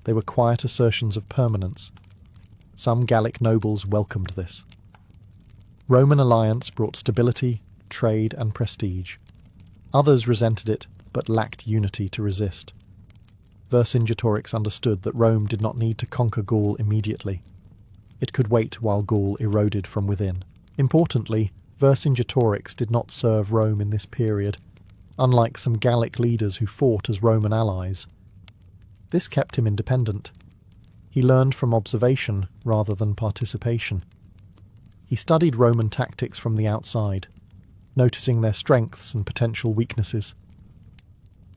They were quiet assertions of permanence. Some Gallic nobles welcomed this. Roman alliance brought stability, trade, and prestige. Others resented it, but lacked unity to resist. Vercingetorix understood that Rome did not need to conquer Gaul immediately. It could wait while Gaul eroded from within. Importantly, Vercingetorix did not serve Rome in this period, unlike some Gallic leaders who fought as Roman allies. This kept him independent. He learned from observation rather than participation. He studied Roman tactics from the outside, noticing their strengths and potential weaknesses.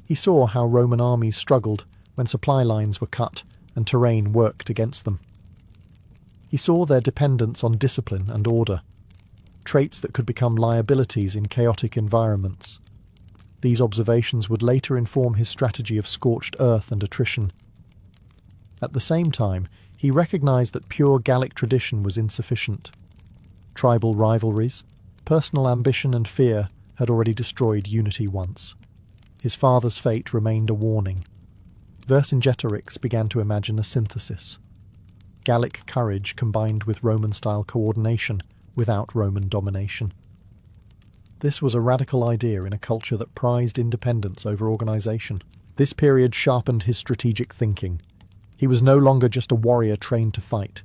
He saw how Roman armies struggled when supply lines were cut and terrain worked against them. He saw their dependence on discipline and order, traits that could become liabilities in chaotic environments. These observations would later inform his strategy of scorched earth and attrition. At the same time, he recognized that pure Gallic tradition was insufficient. Tribal rivalries, personal ambition and fear had already destroyed unity once. His father's fate remained a warning. Vercingetorix began to imagine a synthesis. Gallic courage combined with Roman-style coordination without Roman domination. This was a radical idea in a culture that prized independence over organization. This period sharpened his strategic thinking. He was no longer just a warrior trained to fight.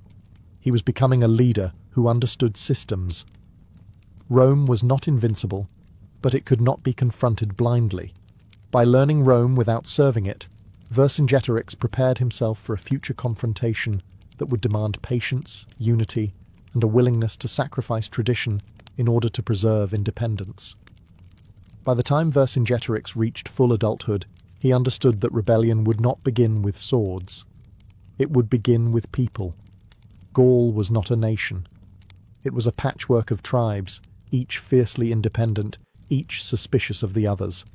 He was becoming a leader who understood systems. Rome was not invincible, but it could not be confronted blindly. By learning Rome without serving it, Vercingetorix prepared himself for a future confrontation that would demand patience, unity, and a willingness to sacrifice tradition in order to preserve independence. By the time Vercingetorix reached full adulthood, he understood that rebellion would not begin with swords. It would begin with people. Gaul was not a nation. It was a patchwork of tribes, each fiercely independent, each suspicious of the others.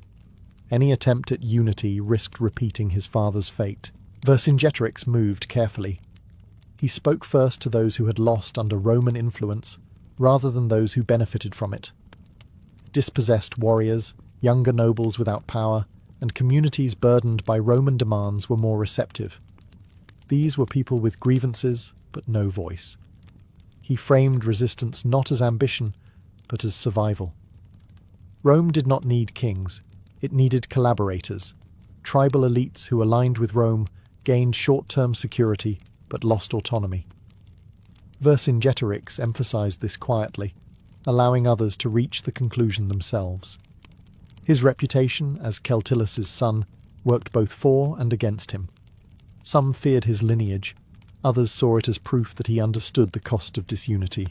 Any attempt at unity risked repeating his father's fate. Vercingetorix moved carefully. He spoke first to those who had lost under Roman influence, rather than those who benefited from it. Dispossessed warriors, younger nobles without power, and communities burdened by Roman demands were more receptive. These were people with grievances, but no voice. He framed resistance not as ambition, but as survival. Rome did not need kings, it needed collaborators. Tribal elites who aligned with Rome gained short-term security, but lost autonomy. Vercingetorix emphasized this quietly, allowing others to reach the conclusion themselves. His reputation as Celtilus's son worked both for and against him. Some feared his lineage, others saw it as proof that he understood the cost of disunity.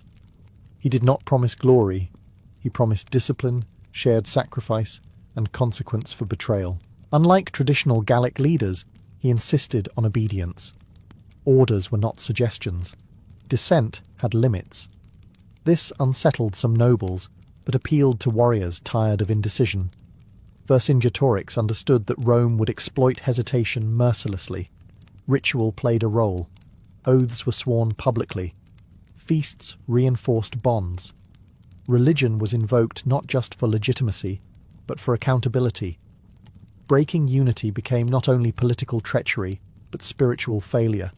He did not promise glory, he promised discipline, shared sacrifice, and consequence for betrayal. Unlike traditional Gallic leaders, he insisted on obedience. Orders were not suggestions. Dissent had limits. This unsettled some nobles, but appealed to warriors tired of indecision. Vercingetorix understood that Rome would exploit hesitation mercilessly. Ritual played a role. Oaths were sworn publicly. Feasts reinforced bonds. Religion was invoked not just for legitimacy, but for accountability. Breaking unity became not only political treachery, but spiritual failure.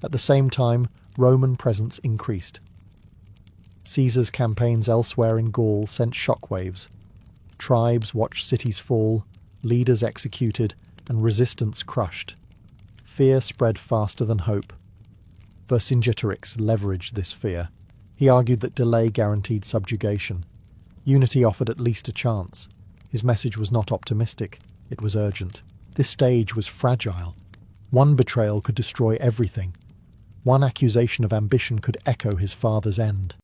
At the same time, Roman presence increased. Caesar's campaigns elsewhere in Gaul sent shockwaves. Tribes watched cities fall, leaders executed, and resistance crushed. Fear spread faster than hope. Vercingetorix leveraged this fear. He argued that delay guaranteed subjugation. Unity offered at least a chance. His message was not optimistic, it was urgent. This stage was fragile. One betrayal could destroy everything. One accusation of ambition could echo his father's end.